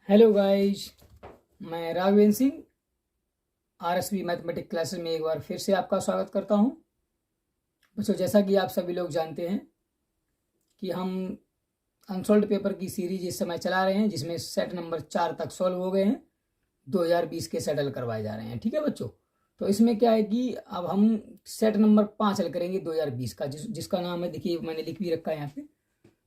Hello guys, मैं Raghavendra Singh RSV mathematics classes में एक बार फिर से आपका स्वागत करता हूं। बच्चों, जैसा कि आप सभी लोग जानते हैं कि हम अनसॉल्व्ड पेपर की सीरीज इस समय चला रहे हैं, जिसमें सेट नंबर 4 तक सॉल्व हो गए हैं। 2020 के सेट हल करवाए जा रहे हैं। ठीक है बच्चों, तो इसमें क्या है कि अब हम सेट नंबर 5 हल करेंगे 2020 का, जिसका नाम है, देखिए मैंने लिख भी रखा है यहाँ पे,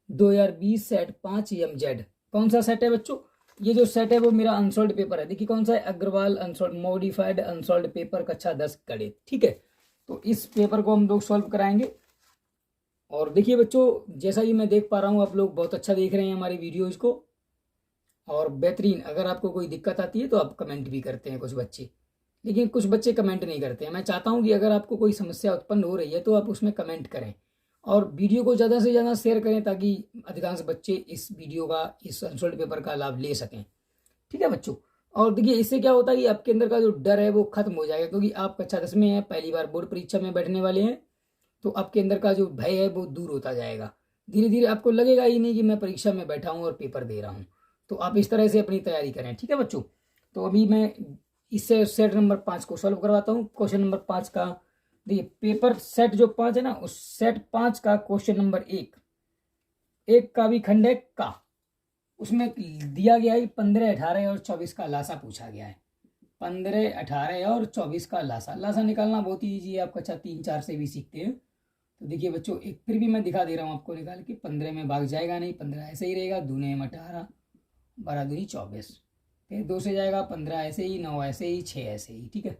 2020 सेट 5 MZ। कौन सा सेट है बच्चों? ये जो सेट है वो मेरा अनसॉल्व्ड पेपर है। देखिए कौन सा है, Agarwal unsolved modified unsolved paper कक्षा 10 गणित। ठीक है, तो इस पेपर को हम लोग सॉल्व कराएंगे। और देखिए बच्चों, जैसा कि मैं देख पा रहा हूँ, आप लोग बहुत अच्छा देख रहे हैं हमारी वीडियोज को और बेहतरीन। अगर आपको कोई दिक्कत आती है तो आप कमेंट भी करते हैं कुछ बच्चे, लेकिन कुछ बच्चे कमेंट नहीं करते हैं। मैं चाहता हूँ कि अगर आपको कोई समस्या उत्पन्न हो रही है तो आप उसमें कमेंट करें और वीडियो को ज़्यादा से ज़्यादा शेयर करें, ताकि अधिकांश बच्चे इस वीडियो का, इस अनसॉल्व्ड पेपर का लाभ ले सकें। ठीक है बच्चों, और देखिए इससे क्या होता है कि आपके अंदर का जो डर है वो खत्म हो जाएगा, क्योंकि आप कक्षा 10 में हैं, पहली बार बोर्ड परीक्षा में बैठने वाले हैं। तो आपके अंदर का जो भय है वो दूर होता जाएगा। धीरे धीरे आपको लगेगा ही नहीं कि मैं परीक्षा में बैठा हूँ और पेपर दे रहा हूँ। तो आप इस तरह से अपनी तैयारी करें। ठीक है बच्चों, तो अभी मैं इससे सेट नंबर 5 को सॉल्व करवाता हूँ। क्वेश्चन नंबर 5 का, देखिए पेपर सेट जो 5 है ना, उस सेट 5 का क्वेश्चन नंबर 1, एक का भी खंड है का, उसमें दिया गया है 15, 18 और 24 का लासा पूछा गया है। 15, 18 और 24 का लासा लासा निकालना बहुत ही ईजी है, आप कक्षा 3, 4 से भी सीखते हैं। तो देखिए बच्चों, एक फिर भी मैं दिखा दे रहा हूँ आपको निकाल के। 15 में भाग जाएगा नहीं, 15 ऐसे ही रहेगा। दूने में 18, 12 दूनी 24, फिर 2 से जाएगा 15 ऐसे ही, 9 ऐसे ही, 6 ऐसे ही। ठीक है,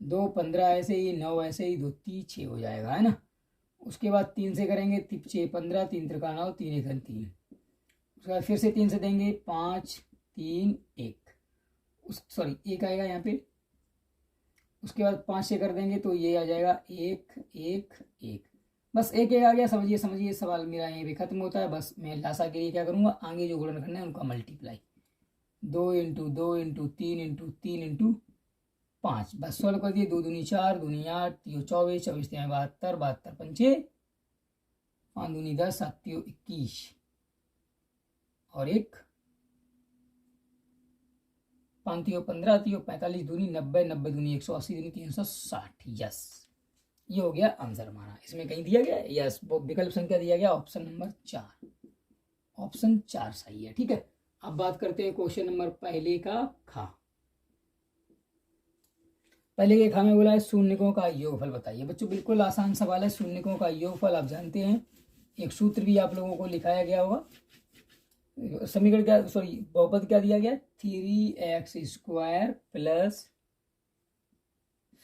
2 15 ऐसे ही, 9 ऐसे ही, 2 3 6 हो जाएगा, है ना। उसके बाद 3 से करेंगे, 6 15, 3 त्रिका 9, 3 एक 3। उसके बाद फिर से 3 से देंगे, 5 3 1, उस सॉरी 1 आएगा यहाँ पे। उसके बाद 5 से कर देंगे तो ये आ जाएगा 1 1 1। बस एक एक आ गया। समझिए समझिए, सवाल मेरा यहीं पे खत्म होता है। बस मैं लासा के लिए क्या करूँगा, आगे जो गुणनखंड है उनका मल्टीप्लाई, 2 × 2 × 3 × 3 × 5। बस सॉल्व कर दिए। 2 दूनी 4, दूनी 8, 3 24, 24 3 72, 72 पंचे 5 दूनी 10, 7 3 21 और 1 5 3 15, 3 45 दूनी 90, 90 दूनी 180, दूनी 360। यस, ये हो गया आंसर हमारा। इसमें कहीं दिया गया है यस, वो विकल्प संख्या दिया गया ऑप्शन नंबर 4। ऑप्शन 4 सही है। ठीक है, अब बात करते हैं क्वेश्चन नंबर पहले का खा। पहले के खा में बोला है शून्यकों का योगफल बताइए। बच्चों बिल्कुल आसान सवाल है। शून्यकों का योगफल आप जानते हैं, एक सूत्र भी आप लोगों को लिखाया गया होगा। समीकरण क्या, सॉरी बहुपद क्या दिया गया, 3x² प्लस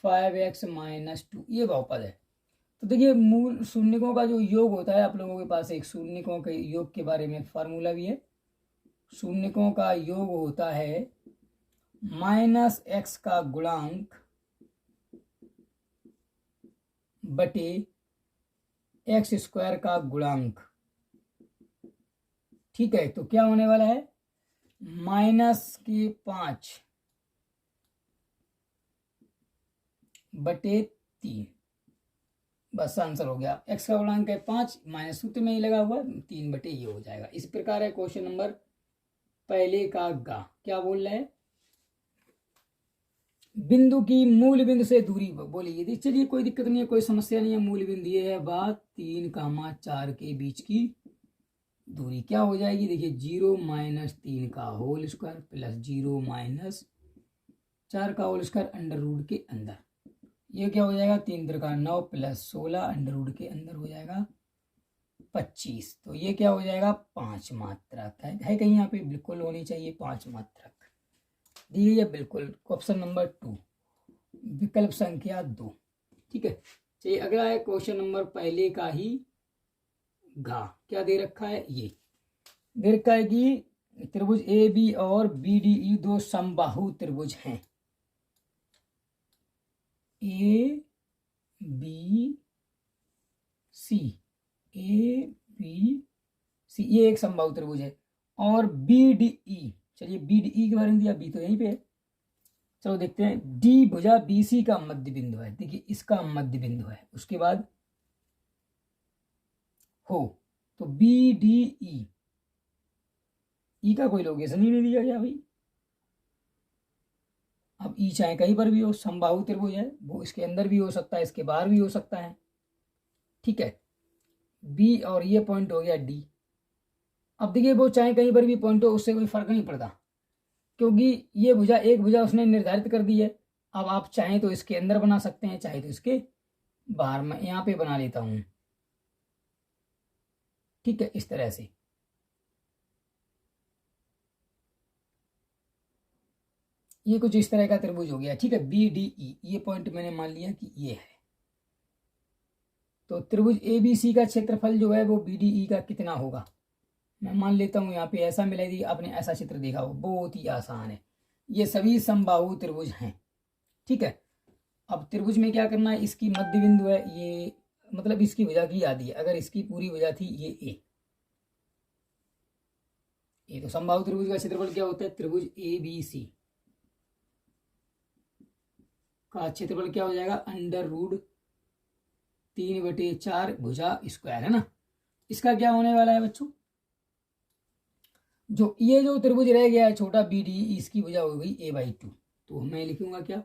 5x माइनस 2, ये बहुपद है। तो देखिए मूल शून्यकों का जो योग होता है, आप लोगों के पास एक शून्यकों के योग के बारे में फार्मूला भी है। शून्यकों का योग होता है -x का गुणांक बटे x² का गुणांक। ठीक है, तो क्या होने वाला है, -5 बटे 3। बस आंसर हो गया। x का गुणांक है 5, माइनस सूत्र में ही लगा हुआ 3 बटे ये हो जाएगा। इस प्रकार है क्वेश्चन नंबर पहले का गा। क्या बोल रहे हैं, बिंदु की मूल बिंदु से दूरी बोलिए। चलिए कोई दिक्कत नहीं है, कोई समस्या नहीं है। मूल बिंदु ये है, बात 3, 4 के बीच की दूरी क्या हो जाएगी, देखिए 0 - 3 का होल स्क्वायर प्लस 0 - 4 का होल स्क्वायर अंडर रूट के अंदर। ये क्या हो जाएगा, 3 त्रिका 9 प्लस 16 अंडर रूट के अंदर हो जाएगा 25। तो ये क्या हो जाएगा, 5 मात्रक है कहीं यहाँ पे, बिल्कुल होनी चाहिए 5 मात्रक दी गई है, बिल्कुल। ऑप्शन नंबर 2, विकल्प संख्या 2। ठीक है, चलिए अगला है क्वेश्चन नंबर पहले का ही घा। क्या दे रखा है, ये दे रखा है कि त्रिभुज ए बी और बी डी ई दो समबाहु त्रिभुज हैं। A B C, A B C, ये एक समबाहु त्रिभुज है। और बी डी ई, चलिए बी डी ई के बारे में दिया, बी तो यहीं पे है। चलो देखते हैं, डी भुजा बी सी का मध्य बिंदु है। देखिए इसका मध्य बिंदु है, उसके बाद हो, तो बी डी ई ई का कोई लोकेशन ही नहीं दिया गया भाई। अब ई चाहे कहीं पर भी हो, समबाहु त्रिभुज है, वो इसके अंदर भी हो सकता है, इसके बाहर भी हो सकता है। ठीक है, बी और ये पॉइंट हो गया डी। अब देखिए वो चाहे कहीं पर भी पॉइंट हो, उससे कोई फर्क नहीं पड़ता, क्योंकि ये भुजा एक भुजा उसने निर्धारित कर दी है। अब आप चाहें तो इसके अंदर बना सकते हैं, चाहे तो इसके बाहर। मैं यहाँ पे बना लेता हूँ। ठीक है, इस तरह से। ये कुछ इस तरह का त्रिभुज हो गया। ठीक है, बी डी ई, ये पॉइंट मैंने मान लिया कि ये है। तो त्रिभुज ए बी सी का क्षेत्रफल जो है वो बी डी ई का कितना होगा, मैं मान लेता हूँ यहाँ पे ऐसा मिला दी। आपने ऐसा चित्र देखा हो, बहुत ही आसान है। ये सभी समबाहु त्रिभुज हैं। ठीक है, अब त्रिभुज में क्या करना है, इसकी मध्य बिंदु है ये, मतलब इसकी भुजा की आधी है। अगर इसकी पूरी भुजा थी ये ए, ये तो समबाहु त्रिभुज का क्षेत्रफल क्या होता है, त्रिभुज ए बी सी का क्षेत्रफल क्या हो जाएगा, √3/4 भुजा स्क्वायर, है ना। इसका क्या होने वाला है बच्चों, जो ये जो त्रिभुज रह गया है छोटा बी डी, इसकी भुजा हो गई a/2। तो मैं लिखूंगा क्या,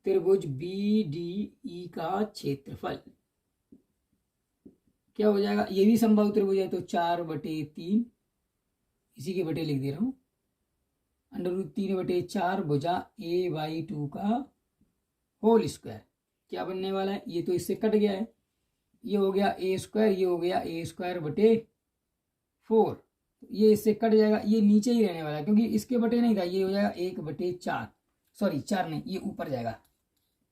त्रिभुज बी डी ई का क्षेत्रफल क्या हो जाएगा, ये भी समबाहु त्रिभुज है तो 4/3, इसी के बटे लिख दे रहा हूं, √3/4 भुजा a/2 का होल स्क्वायर। क्या बनने वाला है, ये तो इससे कट गया है, ये हो गया a², ये हो गया a²/4। ये इससे कट जाएगा, ये नीचे ही रहने वाला है क्योंकि इसके बटे नहीं था, ये हो जाएगा 1/4, सॉरी 4 नहीं, ये ऊपर जाएगा,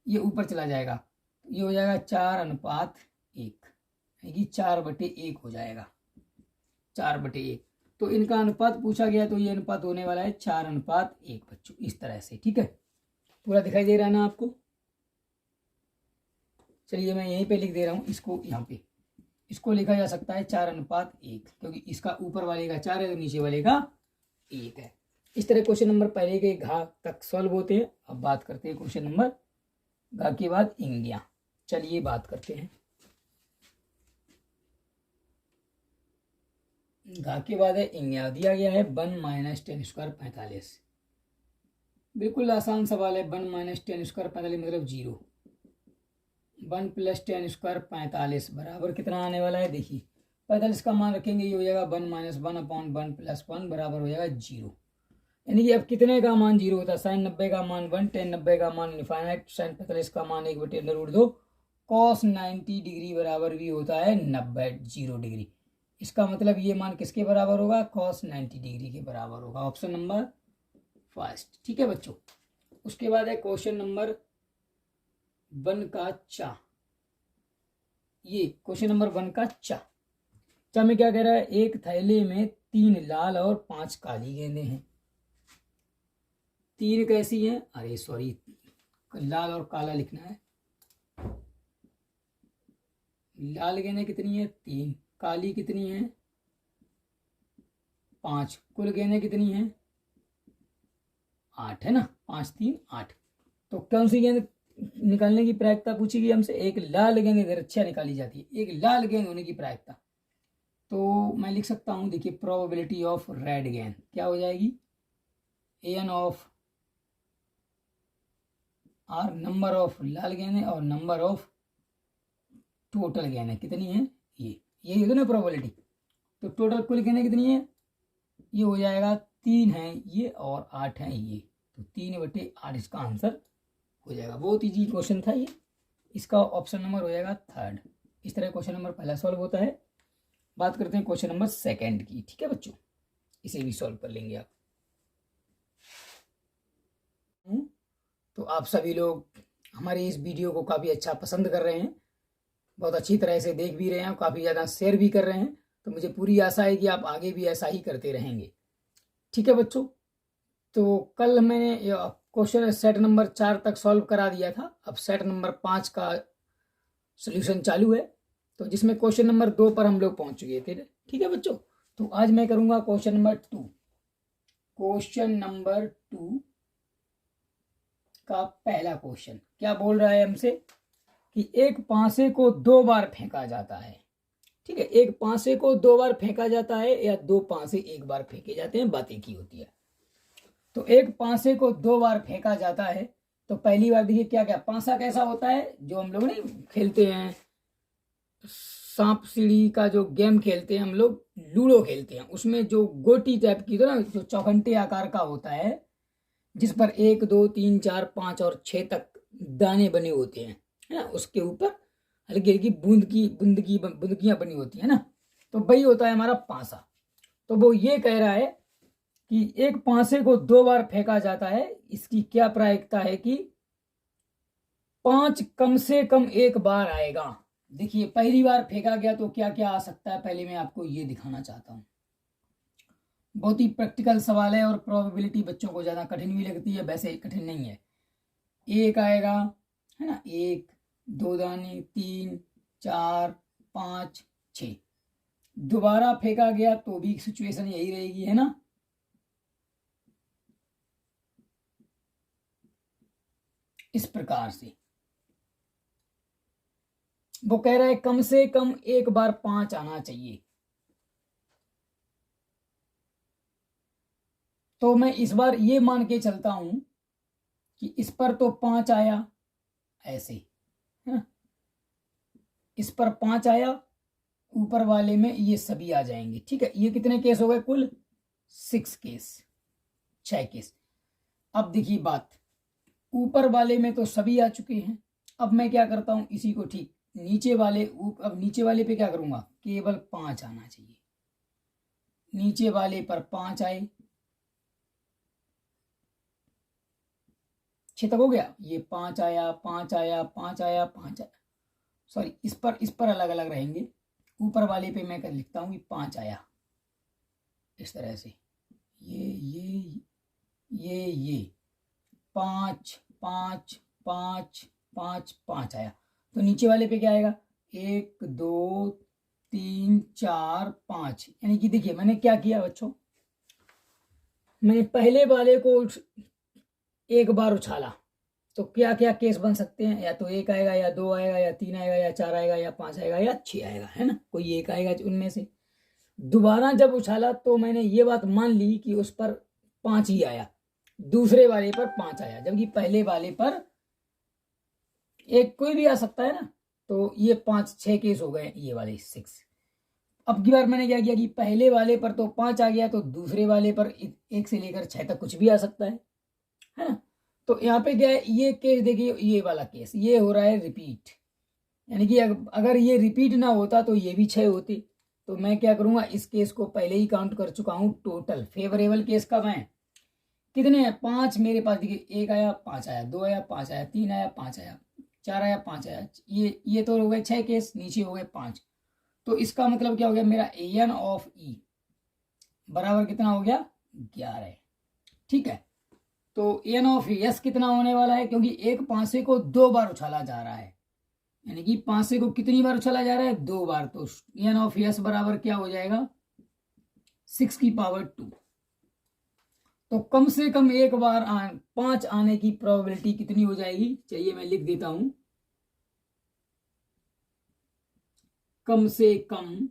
ये ऊपर चला जाएगा, ये हो जाएगा 4:1, यानी 4/1 हो जाएगा, 4/1। तो इनका अनुपात पूछा गया, तो ये अनुपात होने वाला है 4:1 बच्चों, इस तरह से। ठीक है, पूरा दिखाई दे रहा है ना आपको। चलिए मैं यहीं पे लिख दे रहा हूँ इसको, यहाँ पे इसको लिखा जा सकता है 4:1, क्योंकि इसका ऊपर वाले का 4 है तो नीचे वाले का 1 है। इस तरह क्वेश्चन नंबर पहले के घा तक सॉल्व होते हैं। अब बात करते हैं क्वेश्चन नंबर घा के बाद इंगिया। चलिए बात करते हैं घा के बाद है इंगिया। दिया गया है 1 - 10² 45। बिल्कुल आसान सवाल है। 1 - 10² 45 मतलब 0। 1 + 10² 45 बराबर कितना आने वाला है, देखिए 45 का मान रखेंगे, ये हो जाएगा 1 - 1/1 + 1 बराबर हो जाएगा 0। यानी कि अब कितने का मान 0 होता है, sin 90 का मान 1, tan 90 का मान इनफाइनाइट, sin 45 का मान 1/√2, cos 90 डिग्री बराबर भी होता है 0 डिग्री। इसका मतलब ये मान किसके बराबर होगा, cos 90 डिग्री के बराबर होगा। Option number first. ठीक है बच्चों, उसके बाद है क्वेश्चन नंबर 1 का चा। ये क्वेश्चन नंबर 1 का चा में क्या कह रहा है, एक थैले में 3 लाल और 5 काली गेंदें हैं। 3 कैसी हैं, अरे सॉरी, लाल और काला लिखना है। लाल गेंदें कितनी है, 3, काली कितनी है, 5, कुल गेंदें कितनी हैं, 8, है ना, 5 3 8। तो कौन सी गेंद निकालने की प्रायिकता पूछी गई हमसे, एक लाल गेंद इधर अच्छा निकाली जाती है, एक लाल गेंद होने की प्रायिकता। तो मैं लिख सकता हूं, देखिए प्रोबेबिलिटी ऑफ रेड गेंद क्या हो जाएगी, an of R, number of लाल गेंदें और नंबर ऑफ टोटल गेंदें कितनी है, ये होगी ना प्रोबेबिलिटी। तो टोटल कुल गेंदें कितनी है, ये हो जाएगा 3 है ये और 8 है ये, तो 3/8 इसका आंसर हो जाएगा। बहुत इजी क्वेश्चन था ये, इसका ऑप्शन नंबर हो जाएगा 3rd। इस तरह क्वेश्चन नंबर पहला सॉल्व होता है। बात करते हैं क्वेश्चन नंबर 2 की। ठीक है बच्चों, इसे भी सॉल्व कर लेंगे आप। तो आप सभी लोग हमारे इस वीडियो को काफ़ी अच्छा पसंद कर रहे हैं, बहुत अच्छी तरह से देख भी रहे हैं और काफ़ी ज़्यादा शेयर भी कर रहे हैं। तो मुझे पूरी आशा है कि आप आगे भी ऐसा ही करते रहेंगे। ठीक है बच्चों, तो कल मैंने क्वेश्चन सेट नंबर 4 तक सॉल्व करा दिया था। अब सेट नंबर 5 का सॉल्यूशन चालू है, तो जिसमें क्वेश्चन नंबर 2 पर हम लोग पहुंच चुके थे। ठीक है बच्चों, तो आज मैं करूंगा क्वेश्चन नंबर 2। क्वेश्चन नंबर 2 का पहला क्वेश्चन क्या बोल रहा है हमसे कि एक पासे को 2 बार फेंका जाता है। ठीक है, एक पांसे को 2 बार फेंका जाता है या 2 पांसे एक बार फेंके जाते हैं, बात एक ही होती है। तो एक पांसे को 2 बार फेंका जाता है। तो पहली बार देखिए क्या क्या, पांसा कैसा होता है, जो हम लोग नहीं खेलते हैं, सांप सीढ़ी का जो गेम खेलते हैं हम लोग, लूडो खेलते हैं, उसमें जो गोटी टाइप की तो ना, जो चौखंटे आकार का होता है, जिस पर 1 2 3 4 5 और 6 तक दाने बने होते हैं, है ना, उसके ऊपर हल्की हल्की बूंदगियां बनी होती है ना, तो वही होता है हमारा पांसा। तो वो ये कह रहा है कि एक पांसे को 2 बार फेंका जाता है, इसकी क्या प्रायिकता है कि 5 कम से कम एक बार आएगा। देखिए पहली बार फेंका गया तो क्या क्या आ सकता है, पहले मैं आपको ये दिखाना चाहता हूँ। बहुत ही प्रैक्टिकल सवाल है और प्रोबेबिलिटी बच्चों को ज़्यादा कठिन भी लगती है, वैसे कठिन नहीं है। एक आएगा, है ना, 1 2 दाने, 3 4 5 6। दोबारा फेंका गया तो भी सिचुएशन यही रहेगी, है ना। इस प्रकार से वो कह रहा है कम से कम एक बार 5 आना चाहिए। तो मैं इस बार ये मान के चलता हूं कि इस पर तो 5 आया, ऐसे, है ना, इस पर 5 आया, ऊपर वाले में ये सभी आ जाएंगे। ठीक है, ये कितने केस हो गए, कुल 6 केस, 6 केस। अब देखिए बात, ऊपर वाले में तो सभी आ चुके हैं। अब मैं क्या करता हूं, इसी को ठीक नीचे वाले, अब नीचे वाले पे क्या करूंगा, केवल 5 आना चाहिए। नीचे वाले पर 5 आए, 6 तक हो गया, ये 5 आया, 5 आया, 5 आया, 5 आया, सॉरी इस पर अलग अलग रहेंगे। ऊपर वाले पे मैं कर लिखता हूँ कि 5 आया, इस तरह से, ये 5 5 5 5 5 आया। तो नीचे वाले पे क्या आएगा, 1 2 3 4 5। यानी कि देखिए मैंने क्या किया बच्चों, मैंने पहले वाले को एक बार उछाला, तो क्या क्या केस बन सकते हैं, या तो 1 आएगा, या 2 आएगा, या 3 आएगा, या 4 आएगा, या 5 आएगा, या 6 आएगा, है ना, कोई एक आएगा उनमें से। दोबारा जब उछाला तो मैंने ये बात मान ली कि उस पर 5 ही आया, दूसरे वाले पर 5 आया, जबकि पहले वाले पर एक कोई भी आ सकता है ना। तो ये 5 6 केस हो गए, ये वाले 6। अब की बार मैंने क्या किया कि पहले वाले पर तो 5 आ गया, तो दूसरे वाले पर 1 से लेकर 6 तक कुछ भी आ सकता है ना। तो यहाँ पे क्या है, ये केस देखिए, ये वाला केस ये हो रहा है रिपीट, यानी कि अगर ये रिपीट ना होता तो ये भी 6 होती। तो मैं क्या करूंगा, इस केस को पहले ही काउंट कर चुका हूं। टोटल फेवरेबल केस का मैं कितने हैं, 5 मेरे पास, देखिए 1 आया, 5 आया, 2 आया, 5 आया, 3 आया, 5 आया, 4 आया, 5 आया, ये तो हो गए 6 केस, नीचे हो गए 5। तो इसका मतलब क्या हो गया, मेरा एन ऑफ ई बराबर कितना हो गया, 11। ठीक है, तो एन ऑफ एस कितना होने वाला है, क्योंकि एक पांसे को 2 बार उछाला जा रहा है, यानी कि पांसे को कितनी बार उछाला जा रहा है, 2 बार। तो एन ऑफ एस बराबर क्या हो जाएगा, 6 की पावर 2। तो कम से कम एक बार 5 आने की प्रोबेबिलिटी कितनी हो जाएगी, चलिए मैं लिख देता हूं, कम से कम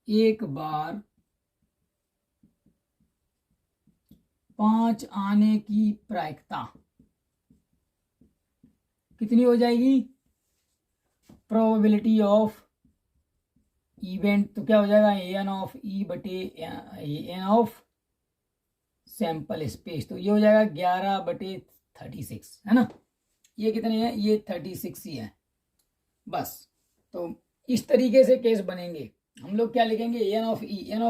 एक बार 5 आने की प्रायिकता कितनी हो जाएगी, प्रोबेबिलिटी ऑफ इवेंट, तो क्या हो जाएगा, एन ऑफ ई बटे एन ऑफ सैंपल स्पेस, तो ये हो जाएगा 11 बटे 36, है ना। ये कितने हैं, ये 36 ही है बस। तो इस तरीके से केस बनेंगे। हम लोग क्या लिखेंगे, एन ऑफ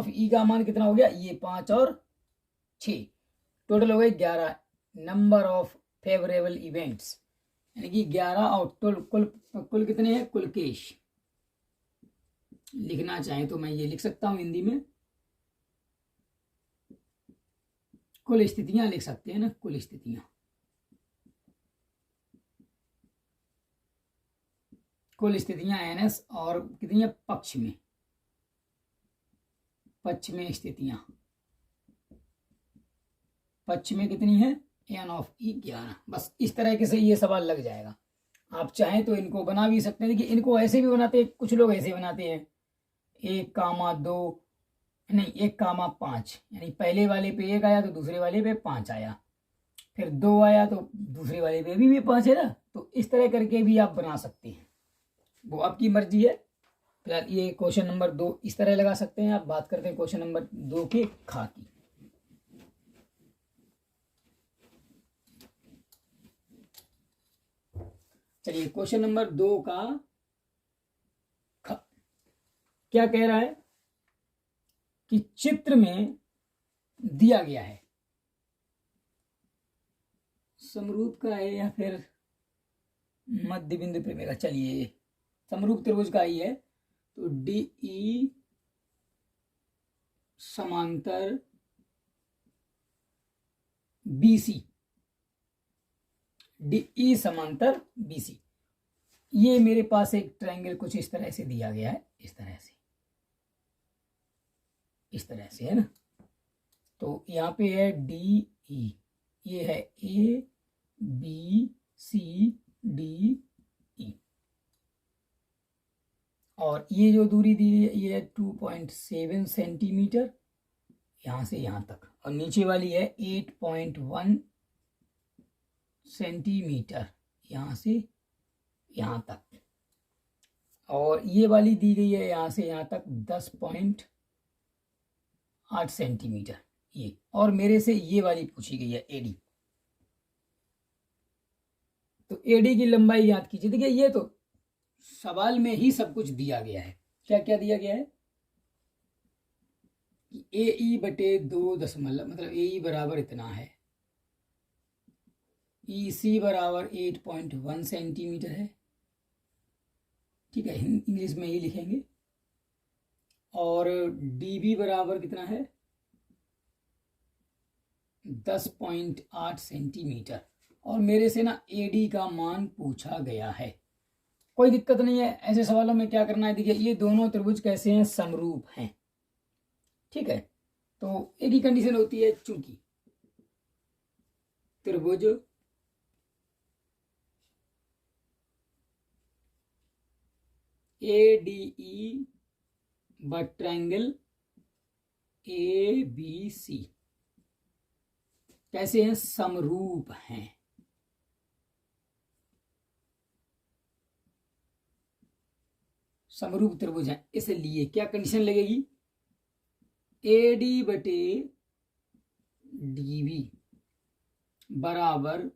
ई का मान कितना हो गया, ये 5 और 6, टोटल हो गए 11 नंबर ऑफ फेवरेबल इवेंट्स, यानी कि 11। और कुल कितने हैं, कुल केस लिखना चाहें तो मैं ये लिख सकता हूं हिंदी में, कुल स्थितियां लिख सकते हैं ना, कुल स्थितियां, कुल स्थितियां एनएस, और कितनी है, पक्ष में स्थितियां, पक्ष में कितनी है, एन ऑफ ई 11। बस इस तरह से ये सवाल लग जाएगा। आप चाहें तो इनको बना भी सकते हैं। देखिए इनको ऐसे भी बनाते हैं, कुछ लोग ऐसे बनाते हैं 1, 2 नहीं 1, 5, यानी पहले वाले पे 1 आया तो दूसरे वाले पे 5 आया, फिर 2 आया तो दूसरे वाले पे भी 5 है ना। तो इस तरह करके भी आप बना सकते हैं, वो आपकी मर्जी है। फिलहाल ये क्वेश्चन नंबर 2 इस तरह लगा सकते हैं आप। बात करते हैं क्वेश्चन नंबर 2 के खा की। चलिए क्वेश्चन नंबर 2 का ख क्या कह रहा है कि चित्र में दिया गया है, समरूप का है या फिर मध्य बिंदु प्रेमी का। चलिए समरूप त्रिभुज का ही है, तो डी ई समांतर बीसी, डी ई समांतर बीसी। ये मेरे पास एक ट्रायंगल कुछ इस तरह से दिया गया है, इस तरह से है ना। तो यहाँ पे है डी ई, ये है A B C D E, और ये जो दूरी दी है ये है 2.7 सेंटीमीटर यहाँ से यहाँ तक, और नीचे वाली है 8.1 सेंटीमीटर यहाँ से यहाँ तक, और ये वाली दी गई है यहाँ से यहाँ तक 10.8 सेंटीमीटर ये, और मेरे से ये वाली पूछी गई है एडी। तो एडी की लंबाई याद कीजिए। देखिए ये तो सवाल में ही सब कुछ दिया गया है। क्या क्या दिया गया है कि ए ई बटे 2 दशमलव, मतलब ए ई बराबर इतना है, ई सी बराबर 8.1 सेंटीमीटर है, ठीक है, इंग्लिश में ही लिखेंगे, और डी बी बराबर कितना है 10.8 सेंटीमीटर, और मेरे से ना एडी का मान पूछा गया है। कोई दिक्कत नहीं है, ऐसे सवालों में क्या करना है। देखिए ये दोनों त्रिभुज कैसे हैं, समरूप हैं, ठीक है। तो एक ही कंडीशन होती है, चूंकि त्रिभुज ए डी ई व ट्रायंगल ए बी सी कैसे हैं, समरूप हैं। समरूप त्रिभुज है, इसलिए क्या कंडीशन लगेगी, ए डी बटे डी बी बराबर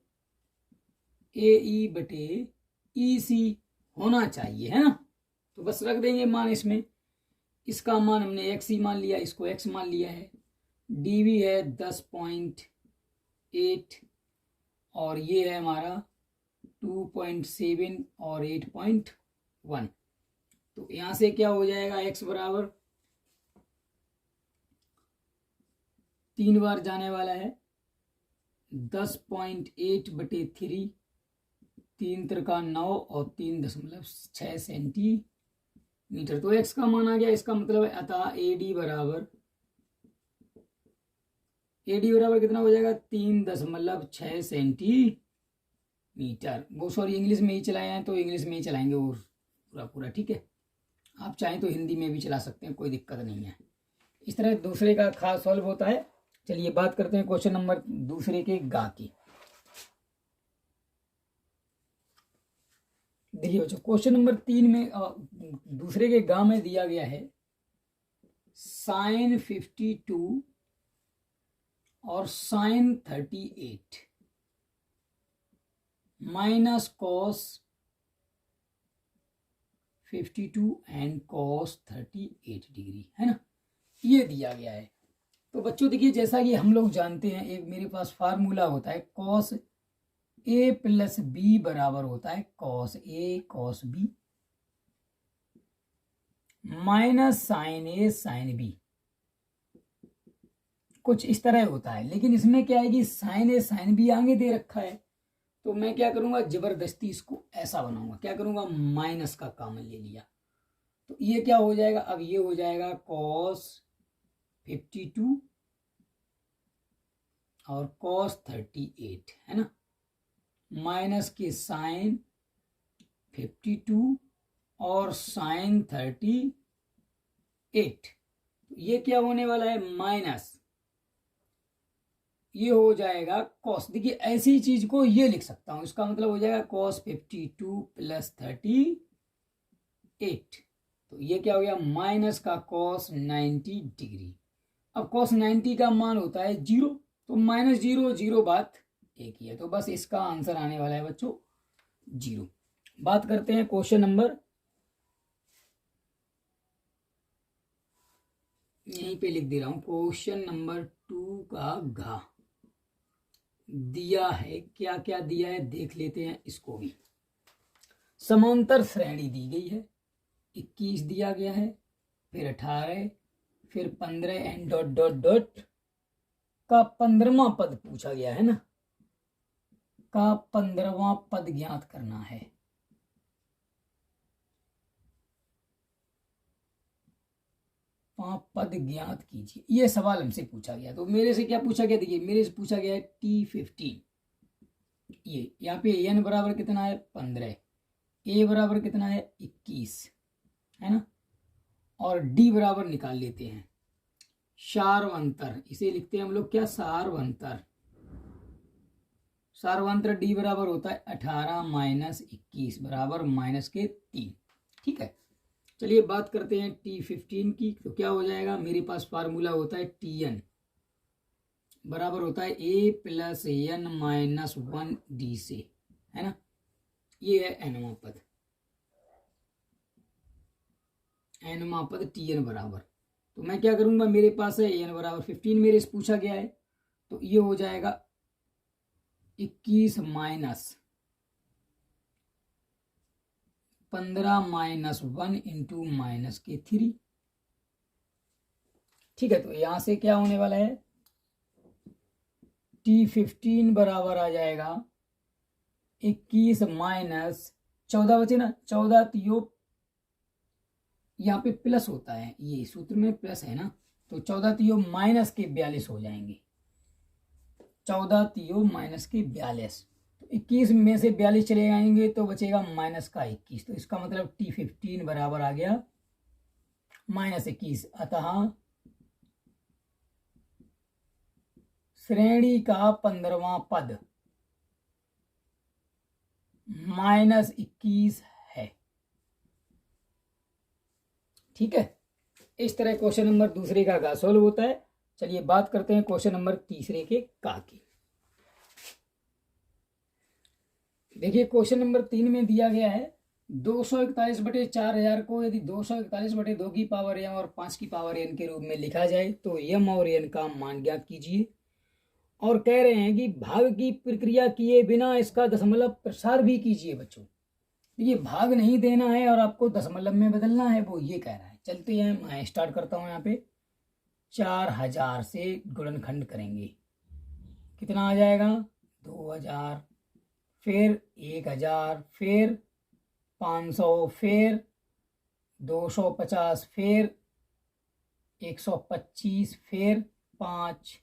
ए ई बटे ई सी होना चाहिए, है ना। तो बस रख देंगे मान इसमें, इसका मान हमने एक्स ही मान लिया, इसको एक्स मान लिया है, डी बी है 10.8 और ये है हमारा 2.7 और 8.1। तो यहां से क्या हो जाएगा, x बराबर 3 बार जाने वाला है 10.8 बटे 3, 3 त्रिका 9 और 3.6 सेंटीमीटर। तो x का मान आ गया, इसका मतलब है अतः AD बराबर कितना हो जाएगा 3.6 सेंटीमीटर। वो सॉरी इंग्लिश में ही चलाए हैं तो इंग्लिश में ही चलाएंगे और पूरा ठीक है। आप चाहें तो हिंदी में भी चला सकते हैं, कोई दिक्कत नहीं है। इस तरह दूसरे का खास सॉल्व होता है। चलिए बात करते हैं क्वेश्चन नंबर दूसरे के गा की। देखिए बच्चों क्वेश्चन नंबर 3 में दूसरे के गा में दिया गया है sin 52 और sin 38 minus cos 52 and cos 38 degree, है ना, ये दिया गया है। तो बच्चों देखिए जैसा कि हम लोग जानते हैं, एक मेरे पास फार्मूला होता है cos a प्लस बी बराबर होता है cos a cos b minus sine a sine b, कुछ इस तरह होता है। लेकिन इसमें क्या है कि साइन a साइन b आगे दे रखा है, तो मैं क्या करूंगा, जबरदस्ती इसको ऐसा बनाऊंगा, क्या करूंगा, माइनस का कॉमन ले लिया। तो ये क्या हो जाएगा, अब ये हो जाएगा cos 52 और cos 38, है ना, माइनस के साइन 52 और साइन 38। ये क्या होने वाला है, माइनस, ये हो जाएगा कॉस। देखिए ऐसी चीज को ये लिख सकता हूं, इसका मतलब हो जाएगा कॉस 52 प्लस 38। तो ये क्या हो गया, माइनस का कॉस 90 डिग्री। अब कॉस 90 का मान होता है 0, तो माइनस 0 0 बात एक ही है, तो बस इसका आंसर आने वाला है बच्चों 0। बात करते हैं क्वेश्चन नंबर, यहीं पे लिख दे रहा हूं, क्वेश्चन नंबर 2 का घ दिया है। क्या क्या दिया है देख लेते हैं इसको भी। समांतर श्रेणी दी गई है, 21 दिया गया है, फिर 18, फिर 15 एंड डॉट डॉट डॉट का 15वां पद पूछा गया है ना, का 15वां पद ज्ञात करना है। पद ज्ञात कीजिए, ये सवाल हमसे पूछा गया। तो मेरे से क्या पूछा गया, देखिए मेरे से पूछा गया है T15। ये यहाँ पे n बराबर कितना है 15, a बराबर कितना है 21, है ना, और d बराबर निकाल लेते हैं सारवंतर, इसे लिखते हैं हम लोग क्या, सारवंतर। सारवंतर d बराबर होता है 18 माइनस 21 बराबर माइनस के 3। ठीक है, चलिए बात करते हैं T15 की। तो क्या हो जाएगा, मेरे पास फार्मूला होता है Tn बराबर होता है a plus n minus 1d से, है ना, ये है nवां पद, nवां पद Tn बराबर। तो मैं क्या करूंगा, मेरे पास है n बराबर 15 मेरे से पूछा गया है, तो ये हो जाएगा 21 माइनस 15 माइनस 1 इंटू माइनस के 3। ठीक है, तो यहां से क्या होने वाला है, T15 बराबर आ जाएगा 21 माइनस 14 बचे ना, 14 तियो, यहाँ पे प्लस होता है, ये सूत्र में प्लस है ना, तो 14 तियो माइनस के 42 हो जाएंगे, 14 तियो माइनस के 42। तो 21 में से 42 चले आएंगे तो बचेगा माइनस का 21। तो इसका मतलब T15 बराबर आ गया माइनस 21। अतः श्रेणी का 15वां पद माइनस 21 है। ठीक है, इस तरह क्वेश्चन नंबर दूसरे का गा सॉल्व होता है। चलिए बात करते हैं क्वेश्चन नंबर तीसरे के का की। देखिए क्वेश्चन नंबर 3 में दिया गया है 241/4000 को यदि 241/2 की पावर m और 5 की पावर n के रूप में लिखा जाए तो m और n का मान ज्ञात कीजिए। और कह रहे हैं कि भाग की प्रक्रिया किए बिना इसका दशमलव प्रसार भी कीजिए। बच्चों ये भाग नहीं देना है और आपको दशमलव में बदलना है, वो ये कह रहा है। चलते हैं, मैं स्टार्ट करता हूं। यहाँ पे 4000 से गुणनखंड करेंगे, कितना आ जाएगा 2000, फिर 1000, फिर 500, फिर 250, फिर 125, फिर 5,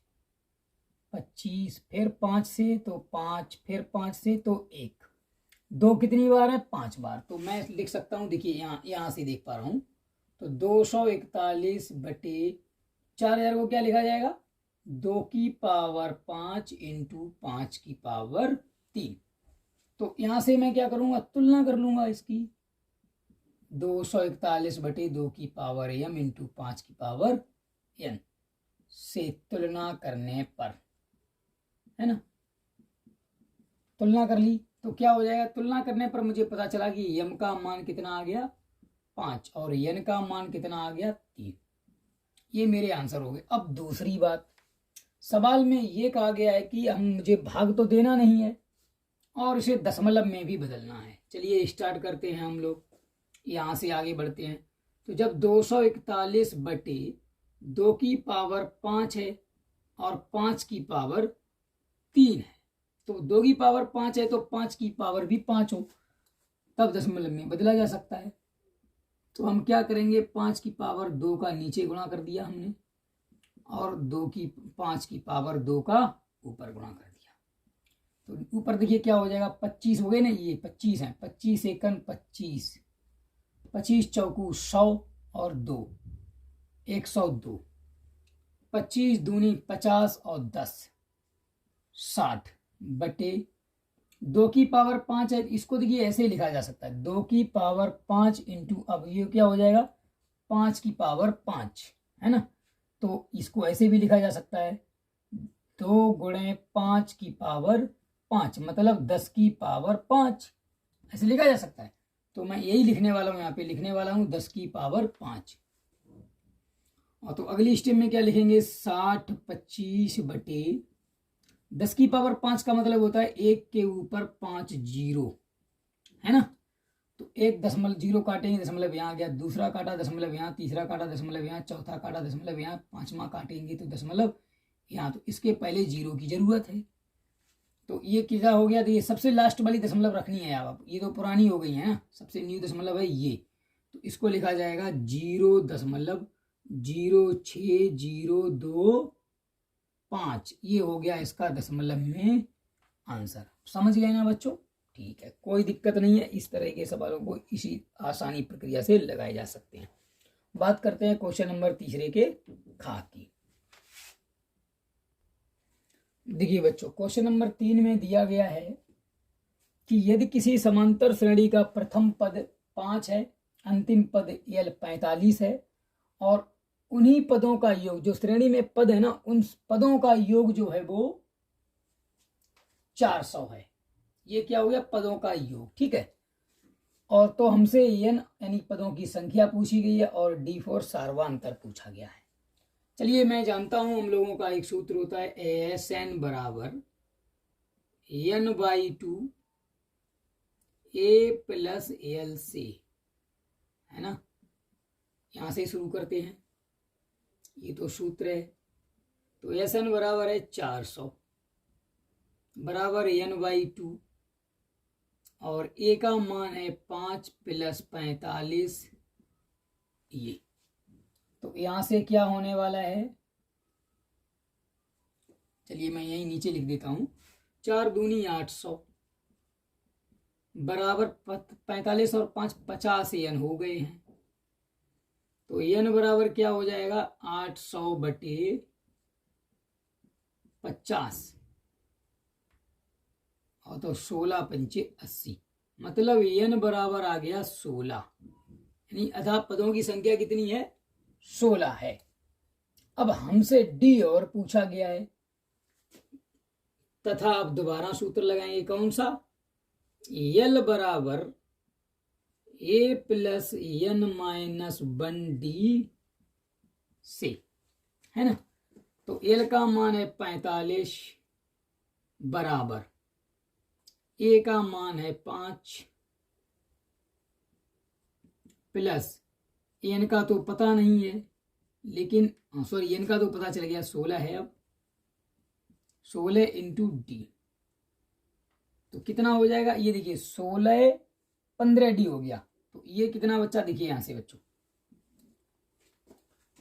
25, फिर 5 से तो 5, फिर 5 से तो 1, 2 कितनी बार है 5 बार। तो मैं लिख सकता हूं, देखिए यहाँ से देख पा रहा हूं, तो 241/4000 को क्या लिखा जाएगा, 2 की पावर 5 इंटू 5 की पावर 3। तो यहां से मैं क्या करूंगा, तुलना कर लूंगा इसकी, 241/2 की पावर m इंटू 5 की पावर n से तुलना करने पर, है ना, तुलना कर ली तो क्या हो जाएगा, तुलना करने पर मुझे पता चला कि m का मान कितना आ गया 5 और n का मान कितना आ गया 3। ये मेरे आंसर हो गए। अब दूसरी बात, सवाल में ये कहा गया है कि मुझे भाग तो देना नहीं है और इसे दशमलव में भी बदलना है। चलिए स्टार्ट करते हैं हम लोग, यहाँ से आगे बढ़ते हैं। तो जब 241/2 की पावर 5 है और 5 की पावर 3 है, तो 2 की पावर 5 है तो 5 की पावर भी 5 हो, तब दशमलव में बदला जा सकता है। तो हम क्या करेंगे, 5 की पावर 2 का नीचे गुणा कर दिया हमने और 5 की पावर 2 का ऊपर गुणा कर दिया। तो ऊपर देखिए क्या हो जाएगा, 25 हो गए ना, ये 25 है, 25 एकन 25, 25 चौकू 100 और 2, 102, 25 दूनी 50 और 10, 60 बटे 2 की पावर 5 है। इसको देखिए ऐसे ही लिखा जा सकता है, 2 की पावर 5 इंटू, अब ये क्या हो जाएगा, 5 की पावर 5 है ना, तो इसको ऐसे भी लिखा जा सकता है, 2 गुणे 5 की पावर 5 मतलब 10 की पावर 5, ऐसे लिखा जा सकता है। तो मैं यही लिखने वाला हूँ, यहाँ पे लिखने वाला हूँ 10 की पावर 5। और तो अगली स्टेप में क्या लिखेंगे, 60 25 बटे 10 की पावर 5 का मतलब होता है 1 के ऊपर 5 जीरो, है ना। तो 1 दशमलव जीरो काटेंगे, दशमलव यहाँ आ गया, दूसरा काटा दशमलव यहाँ, तीसरा काटा दशमलव यहाँ, चौथा काटा दशमलव यहाँ, पांचवा काटेंगे तो दशमलव यहाँ। तो इसके पहले जीरो की जरूरत है, तो ये क्या हो गया, तो ये सबसे लास्ट वाली दशमलव रखनी है आप, ये तो पुरानी हो गई है ना, सबसे न्यू दशमलव है ये, तो इसको लिखा जाएगा 0.0602 ये हो गया इसका दशमलव में आंसर। समझ गए ना बच्चों, ठीक है, कोई दिक्कत नहीं है, इस तरह के सवालों को इसी आसानी प्रक्रिया से लगाए जा सकते हैं। बात करते हैं क्वेश्चन नंबर तीसरे के खा की। देखिए बच्चों, क्वेश्चन नंबर 3 में दिया गया है कि यदि किसी समांतर श्रेणी का प्रथम पद 5 है, अंतिम पद यल 45 है, और उन्हीं पदों का योग, जो श्रेणी में पद है ना, उन पदों का योग जो है वो 400 है। ये क्या हो गया, पदों का योग, ठीक है। और तो हमसे n यानी पदों की संख्या पूछी गई है और d4 सार्वांतर पूछा गया है। चलिए, मैं जानता हूं हम लोगों का एक सूत्र होता है ASN बराबर n/2 A प्लस LC, है ना। यहां से शुरू करते हैं, ये तो सूत्र है। तो SN बराबर है 400 बराबर n/2 और A का मान है 5 प्लस 45 ये। तो यहां से क्या होने वाला है, चलिए मैं यही नीचे लिख देता हूं, 4 दूनी 800 बराबर 45 और 5 50 n हो गए हैं। तो n बराबर क्या हो जाएगा, 800 बटे 50 और तो 16 पंचे 80, मतलब n बराबर आ गया 16, यानी अतः पदों की संख्या कितनी है, 16 है। अब हमसे d और पूछा गया है, तथा अब दोबारा सूत्र लगाएंगे, कौन सा, L बराबर A प्लस n-1D से, है ना। तो L का मान है 45 बराबर A का मान है 5 प्लस n का तो पता नहीं है, लेकिन सॉरी n का तो पता चल गया, 16 है। अब 16 इंटू डी, तो कितना हो जाएगा, ये देखिए 16 15D हो गया। तो ये कितना बच्चा, देखिए यहां से बच्चों,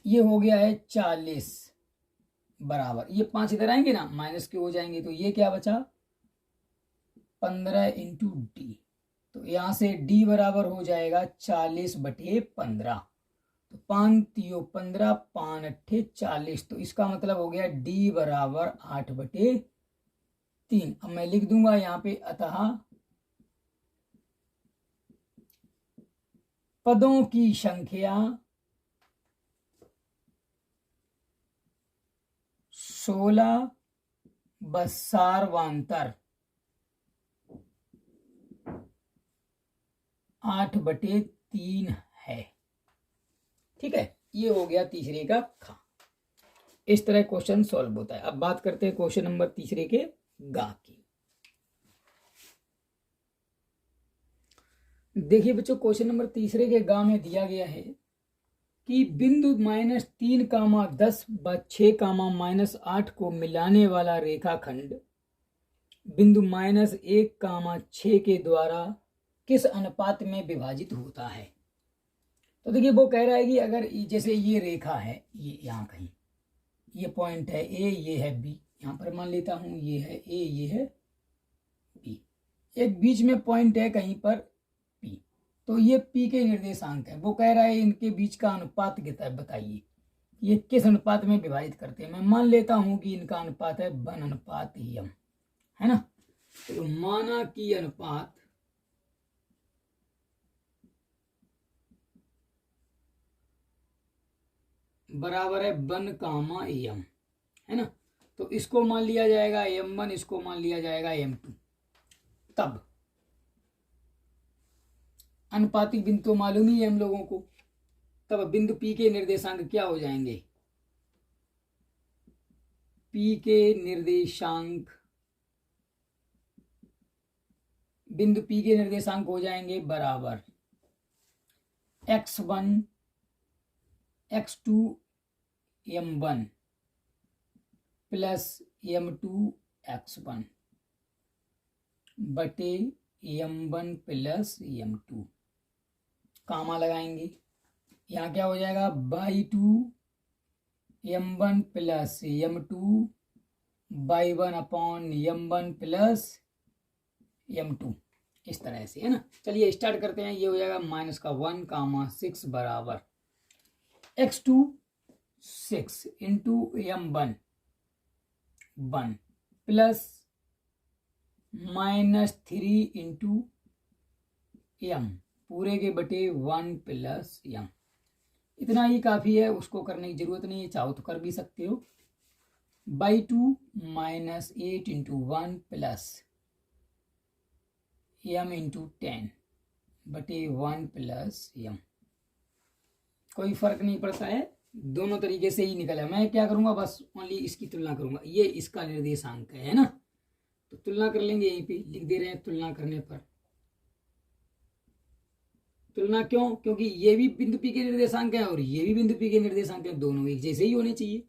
ये हो गया है 40 बराबर, ये 5 इधर आएंगे ना, माइनस के हो जाएंगे, तो ये क्या बचा, 15 इंटू डी। तो यहां से d बराबर हो जाएगा 40 बटे 15, तो 5 3 15 5 8 40, तो इसका मतलब हो गया d बराबर 8 बटे 3। अब मैं लिख दूंगा यहाँ पे, अतः पदों की संख्या 16 व सार्वांतर 8 बटे 3 है, ठीक है। ये हो गया तीसरे का खा। इस तरह क्वेश्चन सॉल्व होता है। अब बात करते हैं क्वेश्चन नंबर तीसरे के गा की। देखिए बच्चों, क्वेश्चन नंबर तीसरे के गा में दिया गया है कि बिंदु -3, 10 व 6, -8 को मिलाने वाला रेखाखंड बिंदु -1, 6 के द्वारा किस अनुपात में विभाजित होता है। तो देखिए वो कह रहा है कि अगर जैसे ये रेखा है, ये यहाँ कहीं, ये पॉइंट है ए, ये है बी, यहाँ पर मान लेता हूँ ये है ए, ये है एक बीच में पॉइंट है कहीं पर P, तो ये P के निर्देशांक है। वो कह रहा है इनके बीच का अनुपात कितना है, बताइए ये किस अनुपात में विभाजित करते हैं। मैं मान लेता हूं कि इनका अनुपात है 1:m, है ना। तो माना कि अनुपात बराबर है 1:m, है ना। तो इसको मान लिया जाएगा m1, इसको मान लिया जाएगा m2। तब अनुपातिक बिंदु तो मालूम ही है हम लोगों को, तब बिंदु P के निर्देशांक क्या हो जाएंगे, P के निर्देशांक, बिंदु P के निर्देशांक हो जाएंगे बराबर x1 x2 m1 plus m2 x1 बटे m1 प्लस m2। कामा लगाएंगे, यहाँ क्या हो जाएगा by 2 m1 plus m2 by 1 m1 plus m2, इस तरह से, है ना। चलिए स्टार्ट करते हैं। ये हो जाएगा -1, 6 बराबर x2 6 into m1 1 plus -3 into m पूरे के बटे 1 प्लस m। इतना ही काफ़ी है, उसको करने की जरूरत नहीं है, चाहो तो कर भी सकते हो। By 2 -8 into 1 plus m into 10 बटे 1 प्लस m। कोई फर्क नहीं पड़ता है, दोनों तरीके से ही निकला। मैं क्या करूंगा, बस ओनली इसकी तुलना करूंगा। ये इसका निर्देशांक है ना, तो तुलना कर लेंगे। यहीं पे लिख दे रहे हैं तुलना करने पर। तुलना क्यों, क्योंकि ये भी बिंदु P के निर्देशांक है और ये भी बिंदु P के निर्देशांक है, दोनों एक जैसे ही होने चाहिए,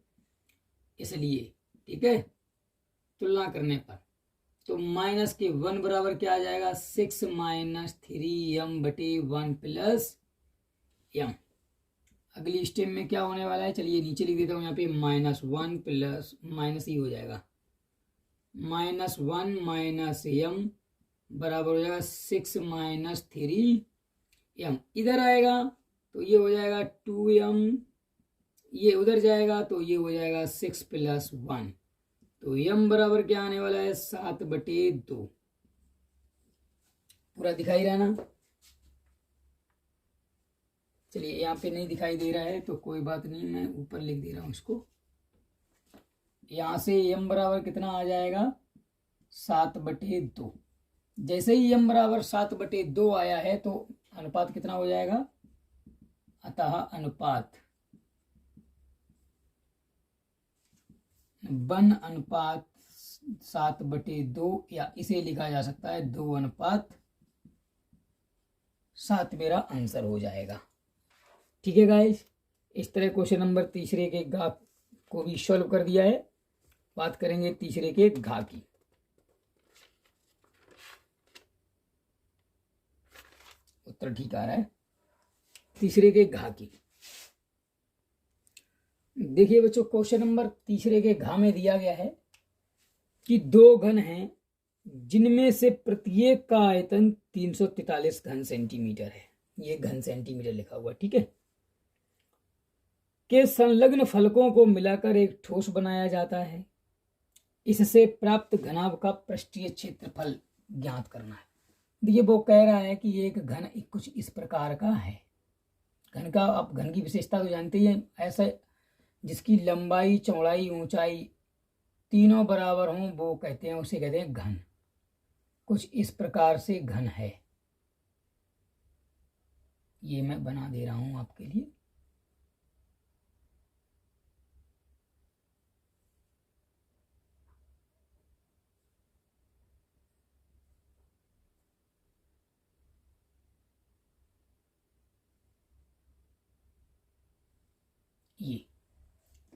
इसलिए ठीक है। तुलना करने पर तो माइनस के 1 बराबर क्या आ जाएगा 6 - 3m बटे 1 प्लस m। अगली स्टेप में क्या होने वाला है, चलिए नीचे लिख देता हूँ यहाँ पे -1 प्लस माइनस ही हो जाएगा -1 माइनस m बराबर हो जाएगा 6 - 3m। इधर आएगा तो ये हो जाएगा 2m, ये उधर जाएगा तो ये हो जाएगा 6 प्लस 1। तो m बराबर क्या आने वाला है 7/2। पूरा दिखाई रहा ना। चलिए यहाँ पे नहीं दिखाई दे रहा है तो कोई बात नहीं, मैं ऊपर लिख दे रहा हूँ इसको। यहाँ से m बराबर कितना आ जाएगा 7/2। जैसे ही m बराबर 7/2 आया है तो अनुपात कितना हो जाएगा, अतः अनुपात 1:7/2, या इसे लिखा जा सकता है 2:7 मेरा आंसर हो जाएगा। ठीक है गाइस, इस तरह क्वेश्चन नंबर तीसरे के घा को भी सॉल्व कर दिया है। बात करेंगे तीसरे के घा की। उत्तर ठीक आ रहा है। तीसरे के घा की देखिए बच्चों, क्वेश्चन नंबर तीसरे के घा में दिया गया है कि दो घन हैं जिनमें से प्रत्येक का आयतन 343 घन सेंटीमीटर है। ये घन सेंटीमीटर लिखा हुआ, ठीक है। के संलग्न फलकों को मिलाकर एक ठोस बनाया जाता है। इससे प्राप्त घनाभ का पृष्ठीय क्षेत्रफल ज्ञात करना है। देखिए वो कह रहा है कि एक घन कुछ इस प्रकार का है। घन का, आप घन की विशेषता तो जानते ही हैं, ऐसा जिसकी लंबाई चौड़ाई ऊंचाई तीनों बराबर हों वो कहते हैं, उसे कहते हैं घन। कुछ इस प्रकार से घन है। ये मैं बना दे रहा हूं आपके लिए। ये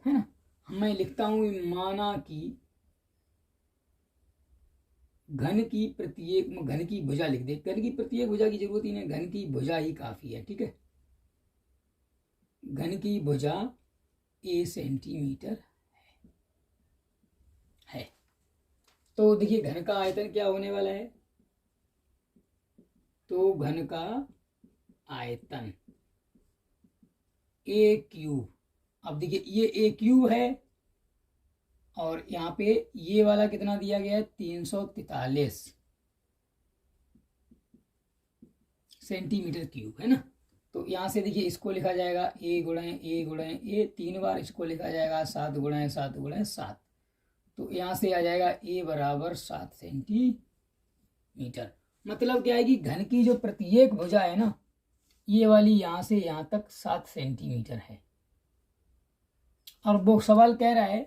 है ना, मैं लिखता हूं माना कि घन की भुजा लिख दे। घन की प्रत्येक भुजा की जरूरत ही नहीं, घन की भुजा ही काफी है, ठीक है। घन की भुजा a सेंटीमीटर है। तो देखिए घन का आयतन क्या होने वाला है, तो घन का आयतन ए क्यूब। अब देखिए ये ए क्यूब है और यहाँ पे ये वाला कितना दिया गया है, 343 सेंटीमीटर क्यूब है ना। तो यहाँ से देखिए इसको लिखा जाएगा ए गुणे ए 3 बार, इसको लिखा जाएगा 7 गुणे 7 गुणे 7। तो यहाँ से आ जाएगा ए बराबर 7 सेंटीमीटर। मतलब क्या है कि घन की जो प्रत्येक भुजा है ना, ये वाली यहाँ से यहाँ तक 7 सेंटीमीटर है। और वो सवाल कह रहा है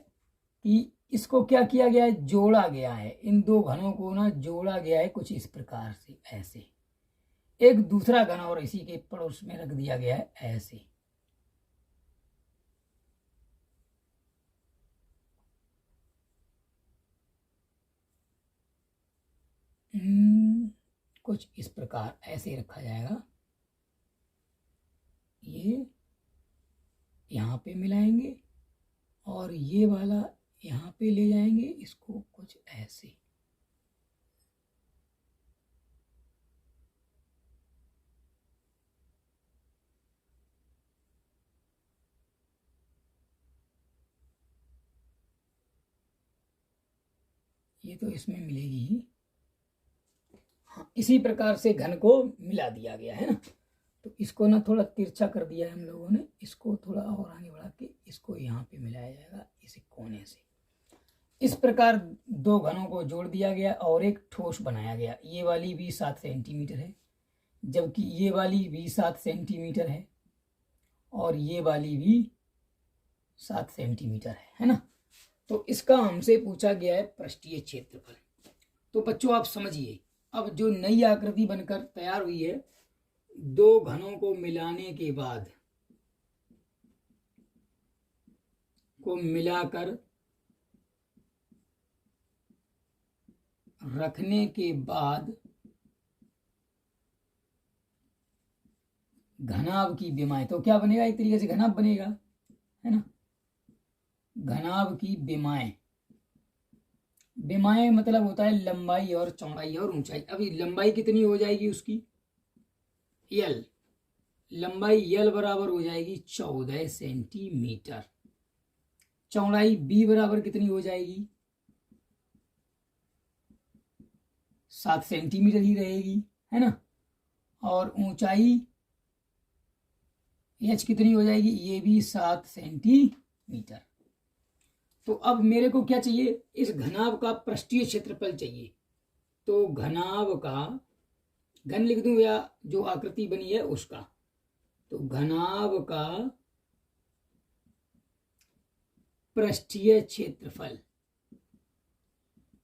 कि इसको क्या किया गया है, जोड़ा गया है। इन दो घनों को ना जोड़ा गया है कुछ इस प्रकार से, ऐसे एक दूसरा घन और इसी के पड़ोस में रख दिया गया है ऐसे। कुछ इस प्रकार ऐसे रखा जाएगा। ये यहाँ पे मिलाएंगे और ये वाला यहाँ पे ले जाएंगे, इसको कुछ ऐसे। ये तो इसमें मिलेगी ही। हाँ, इसी प्रकार से घन को मिला दिया गया है ना। तो इसको ना थोड़ा तिरछा कर दिया है हम लोगों ने, इसको थोड़ा और आगे बढ़ा के इसको यहाँ पे मिलाया जाएगा इसी कोने से। इस प्रकार दो घनों को जोड़ दिया गया और एक ठोस बनाया गया। ये वाली भी 7 सेंटीमीटर है, जबकि ये वाली भी 7 सेंटीमीटर है और ये वाली भी 7 सेंटीमीटर है ना। तो इसका हमसे पूछा गया है पृष्ठीय क्षेत्रफल। तो बच्चों आप समझिए, अब जो नई आकृति बनकर तैयार हुई है, दो घनों को मिलाने के बाद, को मिलाकर रखने के बाद घनाभ की विमाएं, तो क्या बनेगा, एक तरीके से घनाभ बनेगा है ना। घनाभ की विमाएं, विमाएं मतलब होता है लंबाई और चौड़ाई और ऊंचाई। अभी लंबाई कितनी हो जाएगी उसकी, यल, लंबाई यल बराबर हो जाएगी 14 सेंटीमीटर। चौड़ाई बी बराबर कितनी हो जाएगी, 7 सेंटीमीटर ही रहेगी है ना। और ऊंचाई एच कितनी हो जाएगी, ये भी 7 सेंटीमीटर। तो अब मेरे को क्या चाहिए, इस घनाभ का पृष्ठीय क्षेत्रफल चाहिए। तो घनाभ का, घन लिख दूं या जो आकृति बनी है उसका, तो घनाभ का पृष्ठीय क्षेत्रफल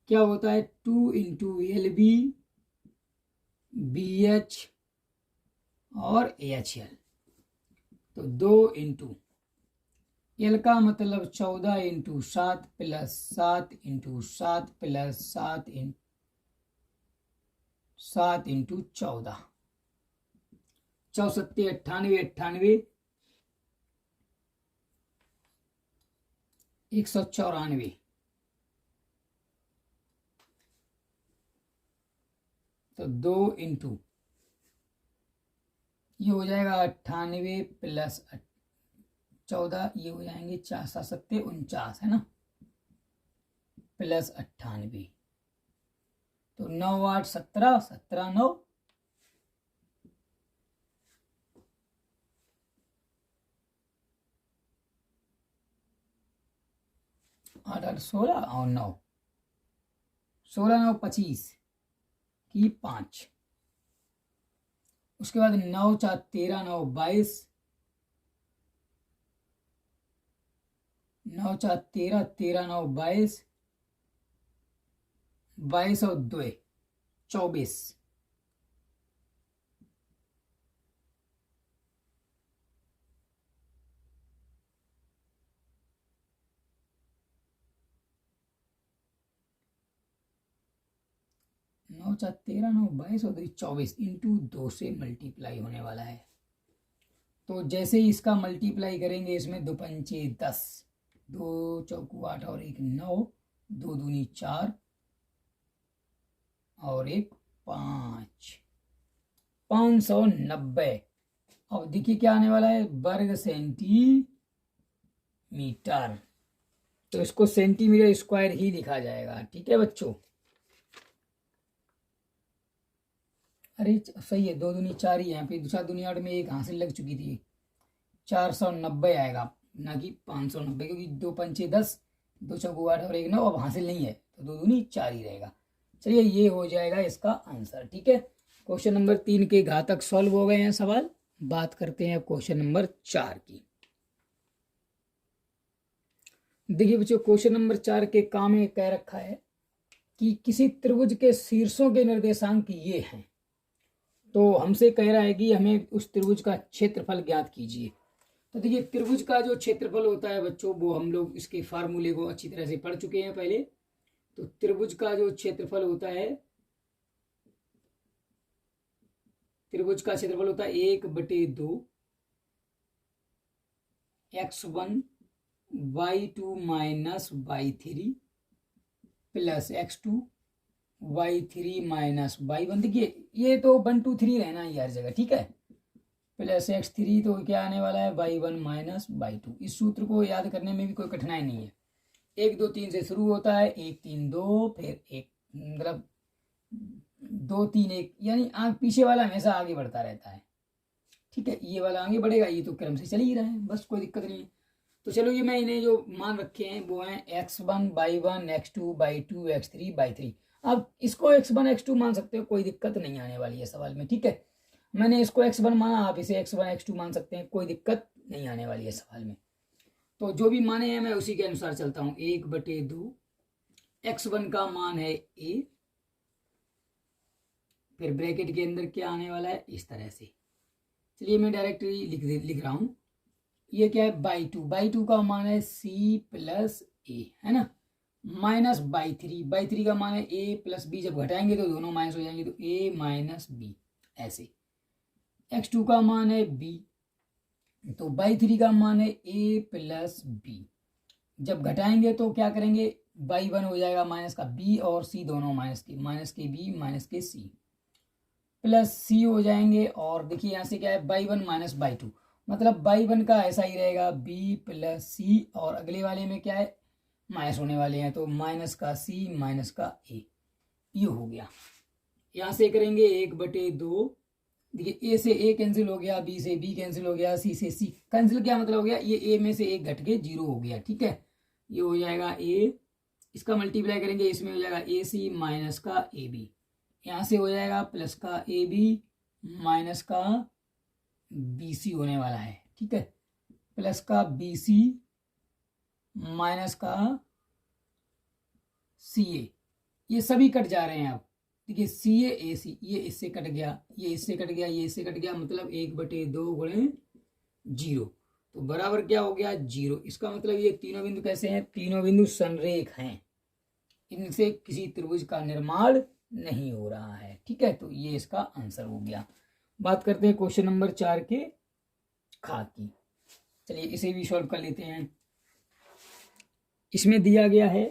क्या होता है, 2 into L B B H और एच एल। तो 2 इंटू एल का मतलब 14 into 7 plus 7 into 7 plus 7 into 14, 64 98 98 194। तो 2 इंटू ये हो जाएगा 98 प्लस 14, ये हो जाएंगे 4 7 7 49 है ना, प्लस 98। तो 9 8 17 17 9 8 8 16 और 9 16 9 25 की 5। उसके बाद 9 4 13 9 22, 9 4 13 13 9 22, 22 और 2 24। नौ 4 13 9 22 और 24 इंटू 2 से मल्टीप्लाई होने वाला है। तो जैसे ही इसका मल्टीप्लाई करेंगे, इसमें 2 पंचे 10, 2 चौकू 8 और 1 9, 2 दूनी 4 और 1 5। 590। अब देखिए क्या आने वाला है, वर्ग सेंटीमीटर। तो इसको सेंटीमीटर स्क्वायर ही लिखा जाएगा। ठीक है बच्चों, अरे सही है, 2 दूनी 4 ही है, फिर 2 दूनी 8 में 1 हासिल लग चुकी थी। 490 आएगा, ना कि 590, क्योंकि 2 पंचे 10, 2 चौको 8 और 1 9, अब हासिल नहीं है तो 2 दूनी 4 ही रहेगा। चलिए ये हो जाएगा इसका आंसर। ठीक है, क्वेश्चन नंबर 3 के घातक सॉल्व हो गए हैं सवाल। बात करते हैं अब क्वेश्चन नंबर 4 की। देखिए बच्चों, क्वेश्चन नंबर 4 के काम में कह रखा है कि किसी त्रिभुज के शीर्षों के निर्देशांक ये हैं। तो हमसे कह रहा है कि हमें उस त्रिभुज का क्षेत्रफल ज्ञात कीजिए। तो देखिए, त्रिभुज का जो क्षेत्रफल होता है बच्चों, वो हम लोग इसके फार्मूले को अच्छी तरह से पढ़ चुके हैं पहले। तो त्रिभुज का जो क्षेत्रफल होता है, त्रिभुज का क्षेत्रफल होता है 1/2 x1 y2 minus y3 plus x2 y3 minus y1। देखिए ये तो 1 2 3 रहना ही हर जगह। ठीक है, प्लस x3 तो क्या आने वाला है y1 माइनस y2। इस सूत्र को याद करने में भी कोई कठिनाई नहीं है। 1 2 3 से शुरू होता है, 1 3 2, फिर 1 मतलब 2 3 1, यानी पीछे वाला हमेशा आगे बढ़ता रहता है। ठीक है, ये वाला आगे बढ़ेगा, ये तो क्रम से चल ही रहा है, बस कोई दिक्कत नहीं है। तो चलो, ये मैं इन्हें जो मान रखे हैं वो हैं x1 y1 x2 y2 x3 y3। अब इसको x1 x2 मान सकते हो, कोई दिक्कत नहीं आने वाली है सवाल में। ठीक है, मैंने इसको x1 माना, आप इसे x1 x2 मान सकते हैं, कोई दिक्कत नहीं आने वाली है सवाल में। तो जो भी माने हैं मैं उसी के अनुसार चलता हूं। 1/2 x1 का मान है a, फिर ब्रैकेट के अंदर क्या आने वाला है इस तरह से। चलिए मैं डायरेक्टली लिख रहा हूं। ये क्या है y2 का मान है c प्लस a, है ना, माइनस y3 का मान है a प्लस b। जब घटाएंगे तो दोनों माइनस हो जाएंगे, तो a माइनस b ऐसे। x2 का मान है b, तो y3 का मान है a प्लस b। जब घटाएंगे तो क्या करेंगे, y1 हो जाएगा माइनस का b और c दोनों माइनस के b माइनस के c प्लस c हो जाएंगे। और देखिए यहाँ से क्या है y1 माइनस y2, मतलब y1 का ऐसा ही रहेगा b प्लस c, और अगले वाले में क्या है माइनस होने वाले हैं, तो माइनस का c माइनस का a, ये हो गया। यहाँ से करेंगे 1/2। देखिए a से a कैंसिल हो गया, b से b कैंसिल हो गया, c से c कैंसिल। क्या मतलब हो गया, ये a में से 1 घट के 0 हो गया। ठीक है, ये हो जाएगा a, इसका मल्टीप्लाई करेंगे, इसमें हो जाएगा ac माइनस का ab। यहाँ से हो जाएगा प्लस का ab माइनस का bc होने वाला है। ठीक है, प्लस का bc माइनस का ca, ये सभी कट जा रहे हैं। अब देखिए ca ac, ये इससे कट गया, ये इससे कट गया, ये इससे कट गया, मतलब 1/2 गुणे 0, तो बराबर क्या हो गया 0। इसका मतलब ये तीनों बिंदु कैसे हैं, तीनों बिंदु संरेख हैं, इनसे किसी त्रिभुज का निर्माण नहीं हो रहा है। ठीक है, तो ये इसका आंसर हो गया। बात करते हैं क्वेश्चन नंबर 4 के खा की। चलिए इसे भी सॉल्व कर लेते हैं। इसमें दिया गया है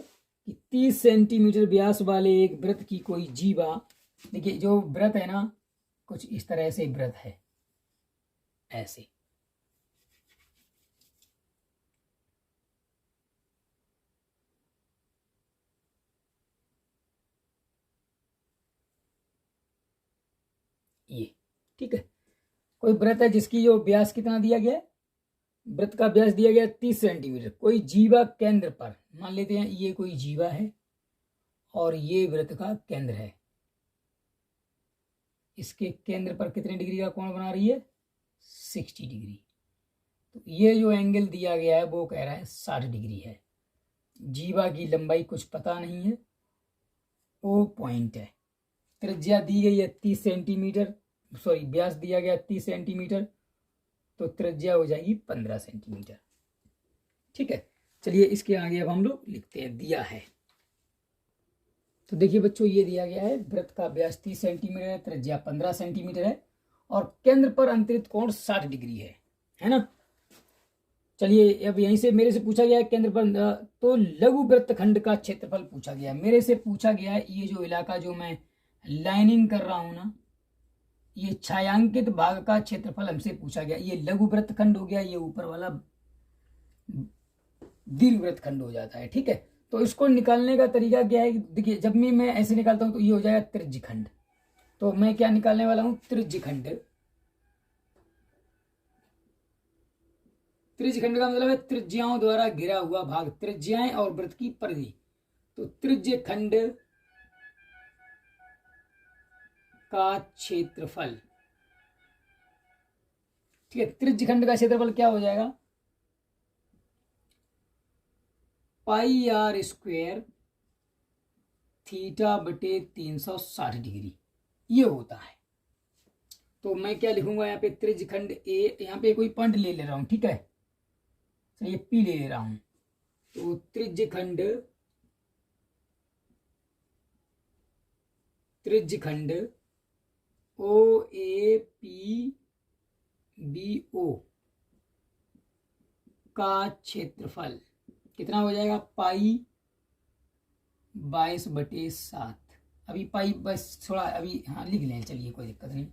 कि 30 सेंटीमीटर व्यास वाले एक वृत्त की कोई जीवा, देखिए जो वृत्त है ना, कुछ इस तरह से वृत्त है, ऐसे। ये ठीक है, कोई वृत्त है जिसकी जो व्यास कितना दिया गया है, वृत्त का व्यास दिया गया 30 सेंटीमीटर। कोई जीवा केंद्र पर, मान लेते हैं ये कोई जीवा है और ये वृत्त का केंद्र है, इसके केंद्र पर कितने डिग्री का कोण बना रही है 60 डिग्री। तो ये जो एंगल दिया गया है वो कह रहा है 60 डिग्री है। जीवा की लंबाई कुछ पता नहीं है, ओ पॉइंट है। त्रिज्या दी गई है 30 सेंटीमीटर, सॉरी व्यास दिया गया 30 सेंटीमीटर, तो त्रिज्या हो जाएगी 15 सेंटीमीटर। ठीक है, चलिए इसके आगे अब हम लोग लिखते हैं, दिया है। तो देखिए बच्चों, ये दिया गया है वृत्त का व्यास 30 सेंटीमीटर है, त्रिज्या 15 सेंटीमीटर है, और केंद्र पर अंतरित कोण 60 डिग्री है ना। चलिए अब यहीं से मेरे से पूछा गया है केंद्र पर, तो लघु वृत्त खंड का क्षेत्रफल पूछा गया है। मेरे से पूछा गया है ये जो इलाका जो मैं लाइनिंग कर रहा हूं ना, ये छायांकित भाग का क्षेत्रफल हमसे पूछा गया। ये लघु वृत्तखंड हो गया, ये ऊपर वाला दीर्घ वृत्तखंड हो जाता है। ठीक है, तो इसको निकालने का तरीका क्या है? देखिए, जब भी मैं ऐसे निकालता हूं तो ये हो जाएगा त्रिज्यखंड। तो मैं क्या निकालने वाला हूं? त्रिज्यखंड। त्रिज्यखंड का मतलब है त्रिज्याओं द्वारा घिरा हुआ भाग, त्रिज्याएं और वृत्त की परिधि। तो त्रिज्यखंड का क्षेत्रफल, ठीक है, त्रिज्यखंड का क्षेत्रफल क्या हो जाएगा? पाई आर स्क्वायर थीटा बटे 360 डिग्री ये होता है। तो मैं क्या लिखूंगा यहाँ पे? त्रिज्यखंड ए, यहाँ पे कोई पॉइंट ले रहा हूं, ठीक है, चलिए पी ले रहा हूं। तो त्रिज्यखंड ओ ए पी बी ओ का क्षेत्रफल कितना हो जाएगा? पाई 22/7। अभी पाई बस थोड़ा अभी हाँ लिख लें, चलिए कोई दिक्कत नहीं।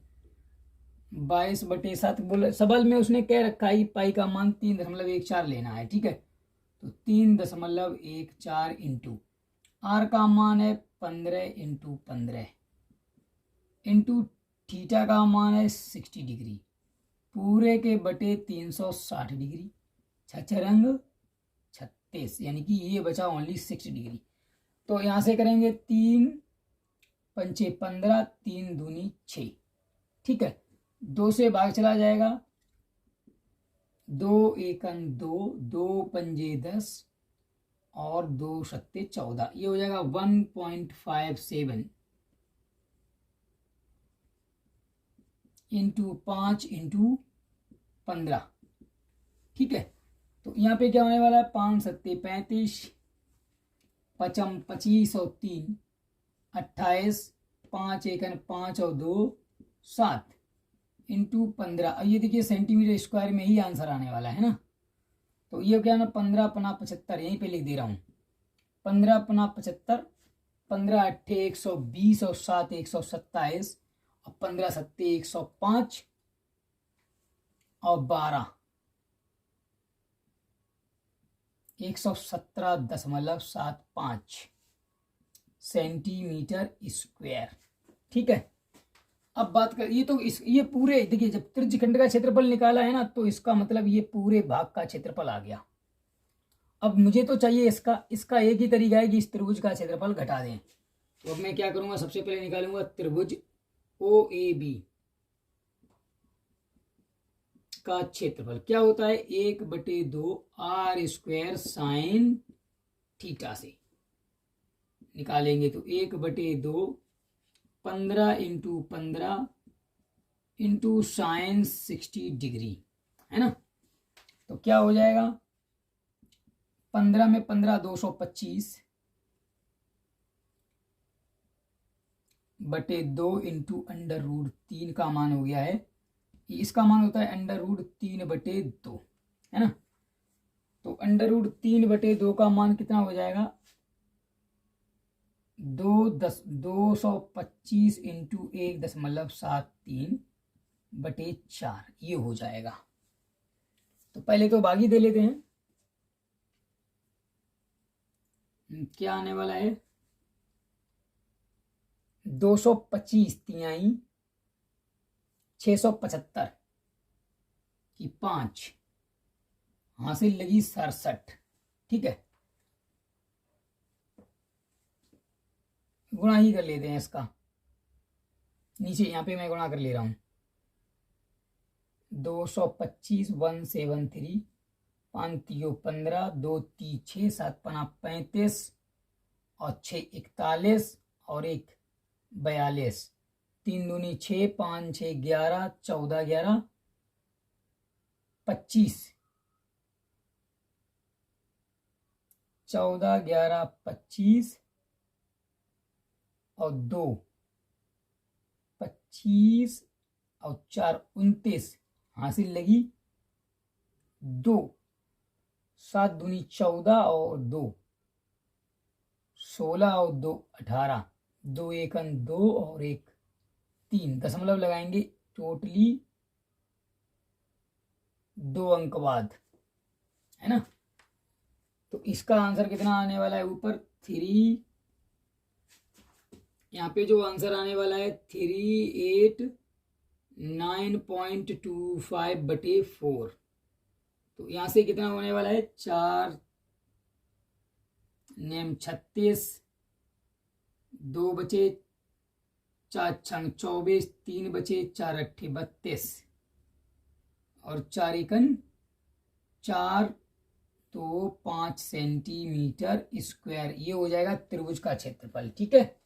22/7 बोले सबल में उसने कह रखा है पाई का मान 3.14 लेना है। ठीक है, तो 3.14 इंटू आर का मान है 15 इंटू 15 इंटू थीटा का मान है 60 डिग्री पूरे के बटे 360 डिग्री, छरंग 36, यानी कि ये बचा ओनली 6 डिग्री। तो यहां से करेंगे 3 पंचे 15, 3 दूनी 6। ठीक है, 2 से भाग चला जाएगा, 2 एकन 2, 2 पंजे 10 और 2 सत्ते 14, ये हो जाएगा 1.57 इंटू 5 इंटू 15। ठीक है, तो यहाँ पे क्या होने वाला है? 5 सत्ते 35, पचम 25 और 3 28, 5 एकन 5 और 2 7 इंटू 15। अब ये देखिए सेंटीमीटर स्क्वायर में ही आंसर आने वाला है ना। तो ये क्या है ना, 15 अपना 75 यहीं पे लिख दे रहा हूँ। 15 अपना 75, 15 अट्ठे 120 और 7 127 और 15 सत्ते 105 और 12 117.75 सेंटीमीटर स्क्वायर। ठीक है, अब बात कर, ये तो ये पूरे देखिए, जब त्रिज्यखंड का क्षेत्रफल निकाला है ना, तो इसका मतलब ये पूरे भाग का क्षेत्रफल आ गया। अब मुझे तो चाहिए इसका एक ही तरीका है कि इस त्रिभुज का क्षेत्रफल घटा दें। तो अब मैं क्या करूंगा? सबसे पहले निकालूंगा त्रिभुज ओ ए बी का क्षेत्रफल। क्या होता है? 1/2 आर स्क्वायर साइन थीटा से निकालेंगे। तो 1/2 15 इंटू 15 इंटू साइन 60 डिग्री, है ना। तो क्या हो जाएगा? 15 में 15 225 बटे 2 इंटू √3 का मान हो गया है, इसका मान होता है √3/2, है ना। तो √3/2 का मान कितना हो जाएगा? 225 इंटू 1.73/4 ये हो जाएगा। तो पहले तो भागी दे लेते हैं, क्या आने वाला है? 225 तिहाई 675 की 5 हासिल लगी 67। ठीक है, गुणा ही कर लेते हैं इसका, नीचे यहाँ पे मैं गुणा कर ले रहा हूं। 225 173 5 3 15 2 3 6 7 5 35 और 6 41 और 1 42, 3 दूनी 6 5 6 11 14 11 25 14 11 25 और 2 25 और 4 29 हासिल लगी 2, 7 दूनी 14 और 2 16 और 2 18, 2 एकन 2 और 1 3 दशमलव लगाएंगे टोटली 2 अंक बाद, है ना। तो इसका आंसर कितना आने वाला है ऊपर 3, यहाँ पे जो आंसर आने वाला है 389.25/4। तो यहाँ से कितना होने वाला है 4 नेम 36, 2 बचे 4 छंग 24, 3 बचे 4 अट्ठे 32 और 4 एकन 4 तो 5 सेंटीमीटर स्क्वायर। ये हो जाएगा त्रिभुज का क्षेत्रफल, ठीक है।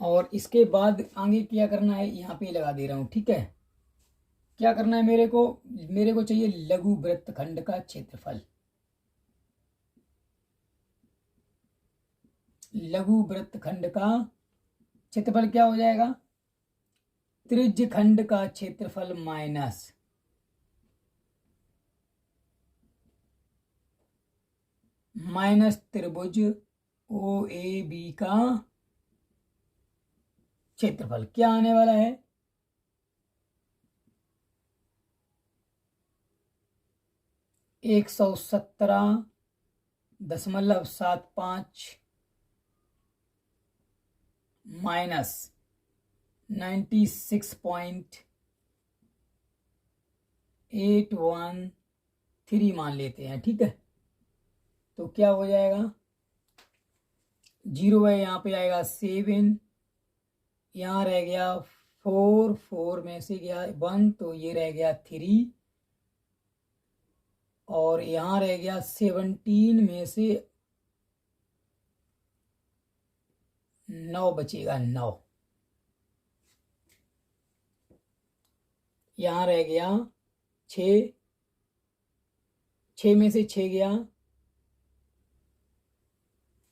और इसके बाद आगे क्या करना है, यहाँ पे लगा दे रहा हूं, ठीक है। क्या करना है मेरे को चाहिए लघु वृत्तखंड का क्षेत्रफल। लघु वृत्तखंड का क्षेत्रफल क्या हो जाएगा, त्रिज्य खंड का क्षेत्रफल माइनस त्रिभुज OAB का क्षेत्रफल। क्या आने वाला है 117.75 माइनस 96.813 मान लेते हैं, ठीक है। तो क्या हो जाएगा 0 है, यहाँ पे आएगा 7, यहाँ रह गया 4, 4 में से गया 1 तो ये रह गया 3 और यहाँ रह गया 17 में से 9 बचेगा 9, यहाँ रह गया 6, 6 में से 6 गया,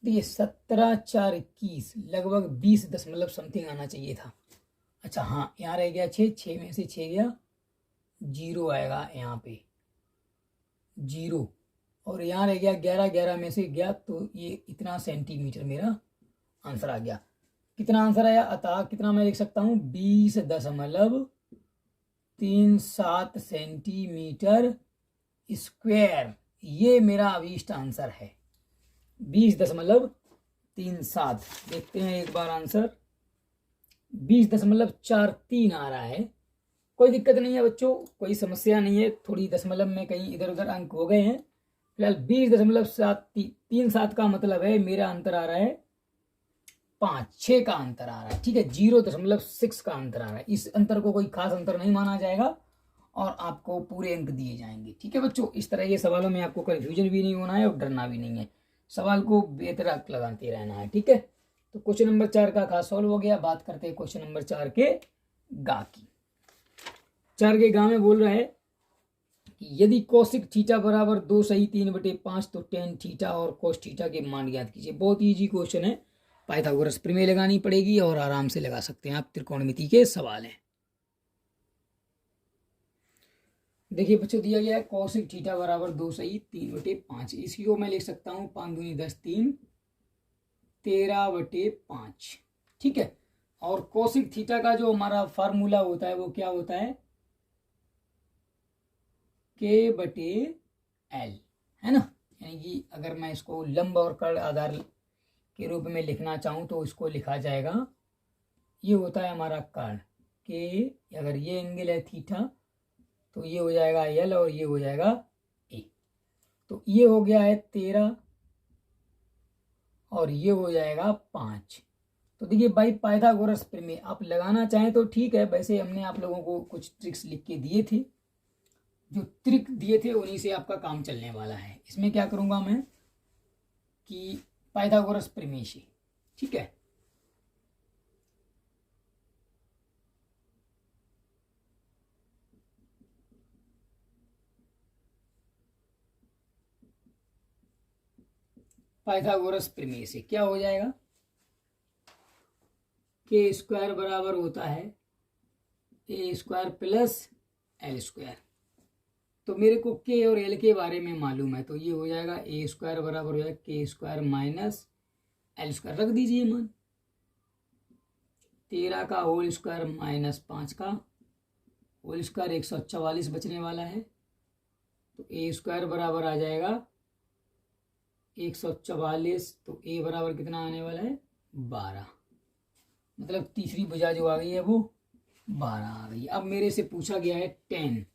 देखिए 17 4 21 लगभग 20 दशमलव समथिंग आना चाहिए था। अच्छा हाँ, यहाँ रह गया 6, 6 में से 6 गया, 0 आएगा यहाँ पे 0 और यहाँ रह गया 11, 11 में से गया तो ये इतना सेंटीमीटर मेरा आंसर आ गया। कितना आंसर आया, अतः कितना मैं लिख सकता हूँ 20.37 सेंटीमीटर स्क्वायर। ये मेरा अभीष्ट आंसर है 20.37। देखते हैं एक बार आंसर 20.43 आ रहा है। कोई दिक्कत नहीं है बच्चों, कोई समस्या नहीं है, थोड़ी दशमलव में कहीं इधर उधर अंक हो गए हैं। फिलहाल 20.37 का मतलब है मेरा अंतर आ रहा है 5, 6 का अंतर आ रहा है, ठीक है। 0.6 का अंतर आ रहा है। इस अंतर को कोई खास अंतर नहीं माना जाएगा और आपको पूरे अंक दिए जाएंगे, ठीक है बच्चों। इस तरह के सवालों में आपको कन्फ्यूजन भी नहीं होना है और डरना भी नहीं है, सवाल को बेतरक लगाते रहना है, ठीक है। तो क्वेश्चन नंबर 4 का खास सॉल्व हो गया। बात करते हैं क्वेश्चन नंबर 4 के गा की। 4 के गा में बोल रहा है कि यदि कौशिक थीटा बराबर 2 सही 3/5 तो टेन थीटा और कोस थीटा के मान ज्ञात कीजिए। बहुत ईजी क्वेश्चन है, पाइथागोरस प्रमेय लगानी पड़ेगी और आराम से लगा सकते हैं आप, त्रिकोणमिति के सवाल हैं। देखिए बच्चों दिया गया है कौशिक थीटा बराबर 2 सही 3/5। इसी को मैं लिख सकता हूँ 5 दूनी 10 3 13/5, ठीक है। और कौशिक थीटा का जो हमारा फार्मूला होता है वो क्या होता है K/L, है ना। यानी कि अगर मैं इसको लंब और कर्ण आधार के रूप में लिखना चाहूँ तो इसको लिखा जाएगा, ये होता है हमारा कर्ण के, अगर ये एंगल है थीटा तो ये हो जाएगा L और ये हो जाएगा A। तो ये हो गया है 13 और ये हो जाएगा 5। तो देखिए भाई पाइथागोरस प्रमेय आप लगाना चाहें तो ठीक है, वैसे हमने आप लोगों को कुछ ट्रिक्स लिख के दिए थे, जो ट्रिक दिए थे उन्हीं से आपका काम चलने वाला है। इसमें क्या करूंगा मैं कि पाइथागोरस प्रमेय से, ठीक है। पाइथागोरस प्रमेय से क्या हो जाएगा, के स्क्वायर बराबर होता है ए स्क्वायर प्लस एल स्क्वायर। तो मेरे को के और एल के बारे में मालूम है, तो ये हो जाएगा ए स्क्वायर बराबर हो जाएगा के स्क्वायर माइनस एल स्क्वायर। रख दीजिए मान, 13 का होल स्क्वायर माइनस 5 का होल स्क्वायर 144 बचने वाला है। तो ए स्क्वायर बराबर आ जाएगा 144, तो ए बराबर कितना आने वाला है 12, मतलब तीसरी भुजा जो आ गई है वो 12 आ गई। अब मेरे से पूछा गया है टेन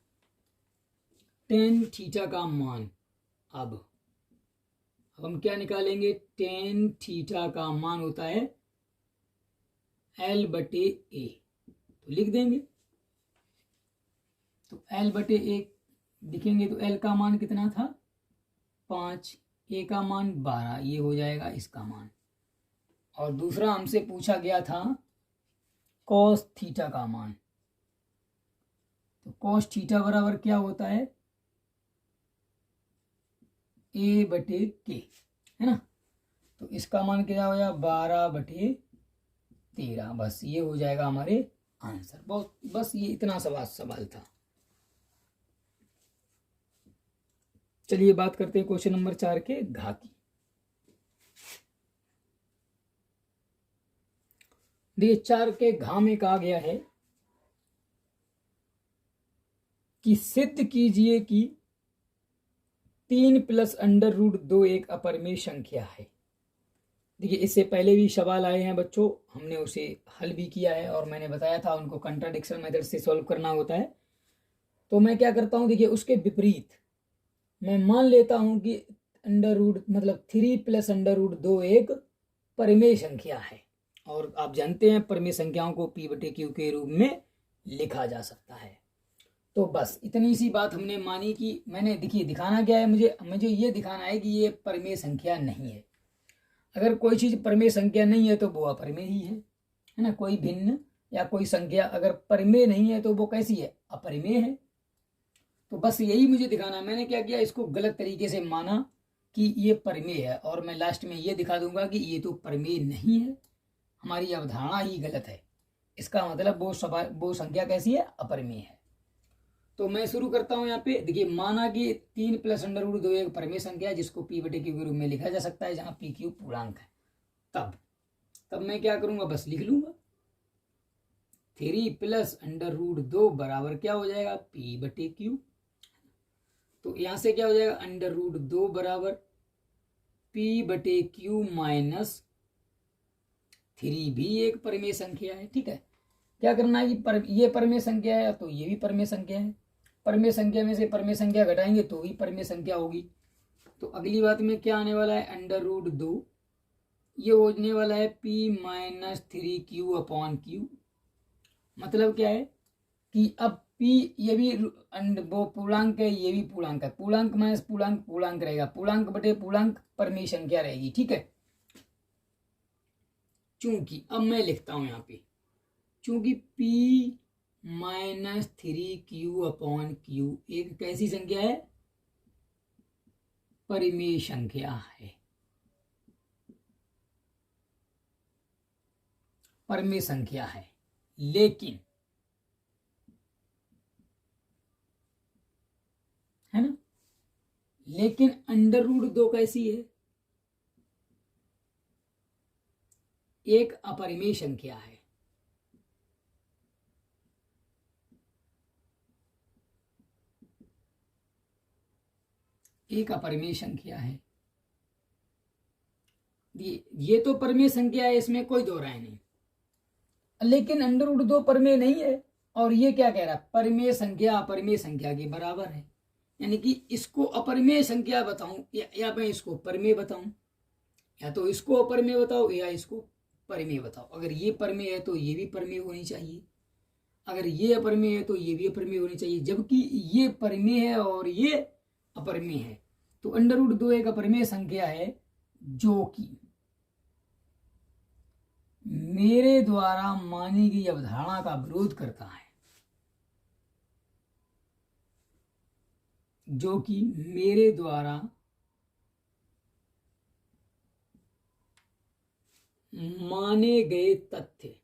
थीटा का मान। अब हम क्या निकालेंगे, टेन थीटा का मान होता है L/A, तो लिख देंगे। तो L/A लिखेंगे तो L का मान कितना था 5, A का मान 12, ये हो जाएगा इसका मान। और दूसरा हमसे पूछा गया था कॉस थीटा का मान। तो कॉस थीटा बराबर क्या होता है A/K, है ना। तो इसका मान क्या हो जाएगा 12/13। बस ये हो जाएगा हमारे आंसर। बहुत बस ये इतना सवाल था। चलिए बात करते हैं क्वेश्चन नंबर 4 के घा की। देखिए 4 के घा में कहा गया है कि सिद्ध कीजिए कि 3 + √2 एक अपरिमेय संख्या है। देखिए इससे पहले भी सवाल आए हैं बच्चों, हमने उसे हल भी किया है और मैंने बताया था उनको कंट्राडिक्शन मेथड से सॉल्व करना होता है। तो मैं क्या करता हूं, देखिए उसके विपरीत मैं मान लेता हूं कि मतलब 3 + √2 एक परिमेय संख्या है। और आप जानते हैं परिमेय संख्याओं को P/Q के रूप में लिखा जा सकता है। तो बस इतनी सी बात हमने मानी कि मैंने देखिए दिखाना क्या है, मुझे ये दिखाना है कि ये परिमेय संख्या नहीं है। अगर कोई चीज़ परिमेय संख्या नहीं है तो वो अपरिमेय ही है ना। कोई भिन्न या कोई संख्या अगर परिमेय नहीं है तो वो कैसी है, अपरिमेय है। तो बस यही मुझे दिखाना है। मैंने क्या किया, इसको गलत तरीके से माना कि ये परिमेय है और मैं लास्ट में ये दिखा दूंगा कि ये तो परिमेय नहीं है, हमारी अवधारणा ही गलत है। इसका मतलब वो संख्या कैसी है, अपरिमेय है। तो मैं शुरू करता हूं यहाँ पे। देखिए माना कि 3 + √2 एक परिमेय संख्या है जिसको P/Q के रूप में लिखा जा सकता है, जहां PQ पूर्णांक है। तब मैं क्या करूंगा, बस लिख लूंगा 3 + √2 बराबर क्या हो जाएगा P/Q। तो यहां से क्या हो जाएगा √2 बराबर P/Q - 3 भी एक परिमेय संख्या है। ठीक है, क्या करना है कि ये परिमेय संख्या है तो ये भी परिमेय संख्या है। परिमेय संख्या में से परिमेय संख्या घटाएंगे तो ही परिमेय संख्या होगी। तो अगली बात में क्या आने वाला है √2, ये होने वाला है P - 3Q/Q। मतलब क्या है कि अब P ये भी वो पूर्णांक है, ये भी पूर्णांक है। पूर्णांक माइनस पूर्णांक पूर्णांक रहेगा, पूर्णांक बटे पूर्णांक परिमेय संख्या रहेगी। ठीक है, चूंकि अब मैं लिखता हूं यहाँ पे, चूंकि P - 3Q/Q एक कैसी संख्या है, परिमेय संख्या है। परिमेय संख्या है, लेकिन है ना, लेकिन √2 कैसी है, एक अपरिमेय संख्या है। एक अपरिमेय संख्या है। ये तो परिमेय संख्या है, इसमें कोई दो राय नहीं, लेकिन √2 परिमेय नहीं है। और ये क्या कह रहा है, परिमेय संख्या अपरिमेय संख्या के बराबर है। यानी कि इसको अपरिमेय संख्या बताऊं या मैं इसको परिमेय बताऊं, या तो इसको अपरिमेय बताओ या इसको परिमेय बताओ। अगर ये परिमेय है तो ये भी परिमेय होनी चाहिए, अगर ये अपरिमेय है तो ये भी अपरिमेय होनी चाहिए। जबकि ये परिमेय है और ये अपरिमेय है, तो √2 एक अपरिमेय संख्या है जो कि मेरे द्वारा मानी गई अवधारणा का विरोध करता है, जो कि मेरे द्वारा माने गए तथ्य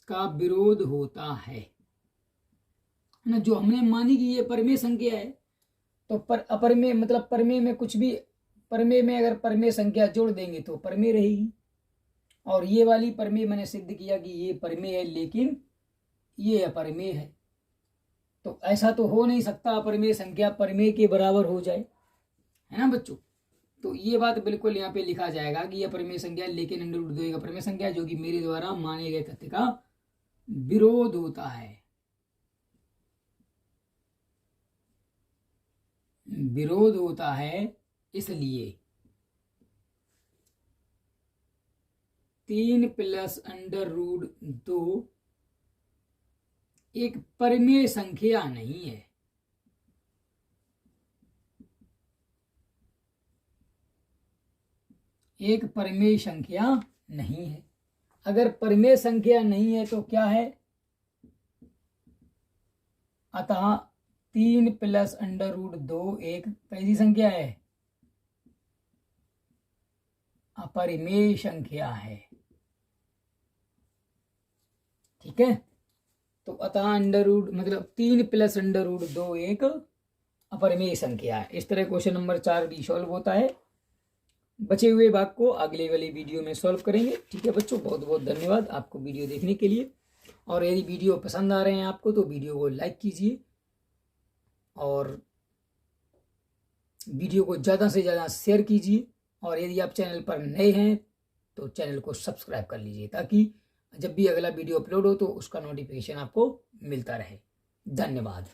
का विरोध होता है ना। जो हमने मानी कि ये परिमेय संख्या है, तो अपरमेय मतलब परमेय में कुछ भी, परमेय में अगर परमेय संख्या जोड़ देंगे तो परमेय रहेगी। और ये वाली परमेय मैंने सिद्ध किया कि ये परमेय है लेकिन ये अपरमेय है। तो ऐसा तो हो नहीं सकता अपरमेय संख्या परमेय के बराबर हो जाए, है ना बच्चों। तो ये बात बिल्कुल यहाँ पे लिखा जाएगा कि यह अपरमेय संख्या लेकिन √2 एक अपरमेय संख्या जो कि मेरे द्वारा माने गए तथ्य का विरोध होता है, विरोध होता है। इसलिए 3 + √2 एक परमेय संख्या नहीं है। एक परमेय संख्या नहीं है। अगर परमेय संख्या नहीं है तो क्या है? अतः 3 + √2 एक कैसी संख्या है? अपरिमेय संख्या है। ठीक है। तो अतः मतलब 3 + √2 एक अपरिमेय संख्या है। इस तरह क्वेश्चन नंबर 4 भी सॉल्व होता है। बचे हुए भाग को अगले वाली वीडियो में सॉल्व करेंगे। ठीक है बच्चों, बहुत बहुत धन्यवाद आपको वीडियो देखने के लिए। और यदि वीडियो पसंद आ रहे हैं आपको तो वीडियो को लाइक कीजिए और वीडियो को ज़्यादा से ज़्यादा शेयर कीजिए। और यदि आप चैनल पर नए हैं तो चैनल को सब्सक्राइब कर लीजिए ताकि जब भी अगला वीडियो अपलोड हो तो उसका नोटिफिकेशन आपको मिलता रहे। धन्यवाद।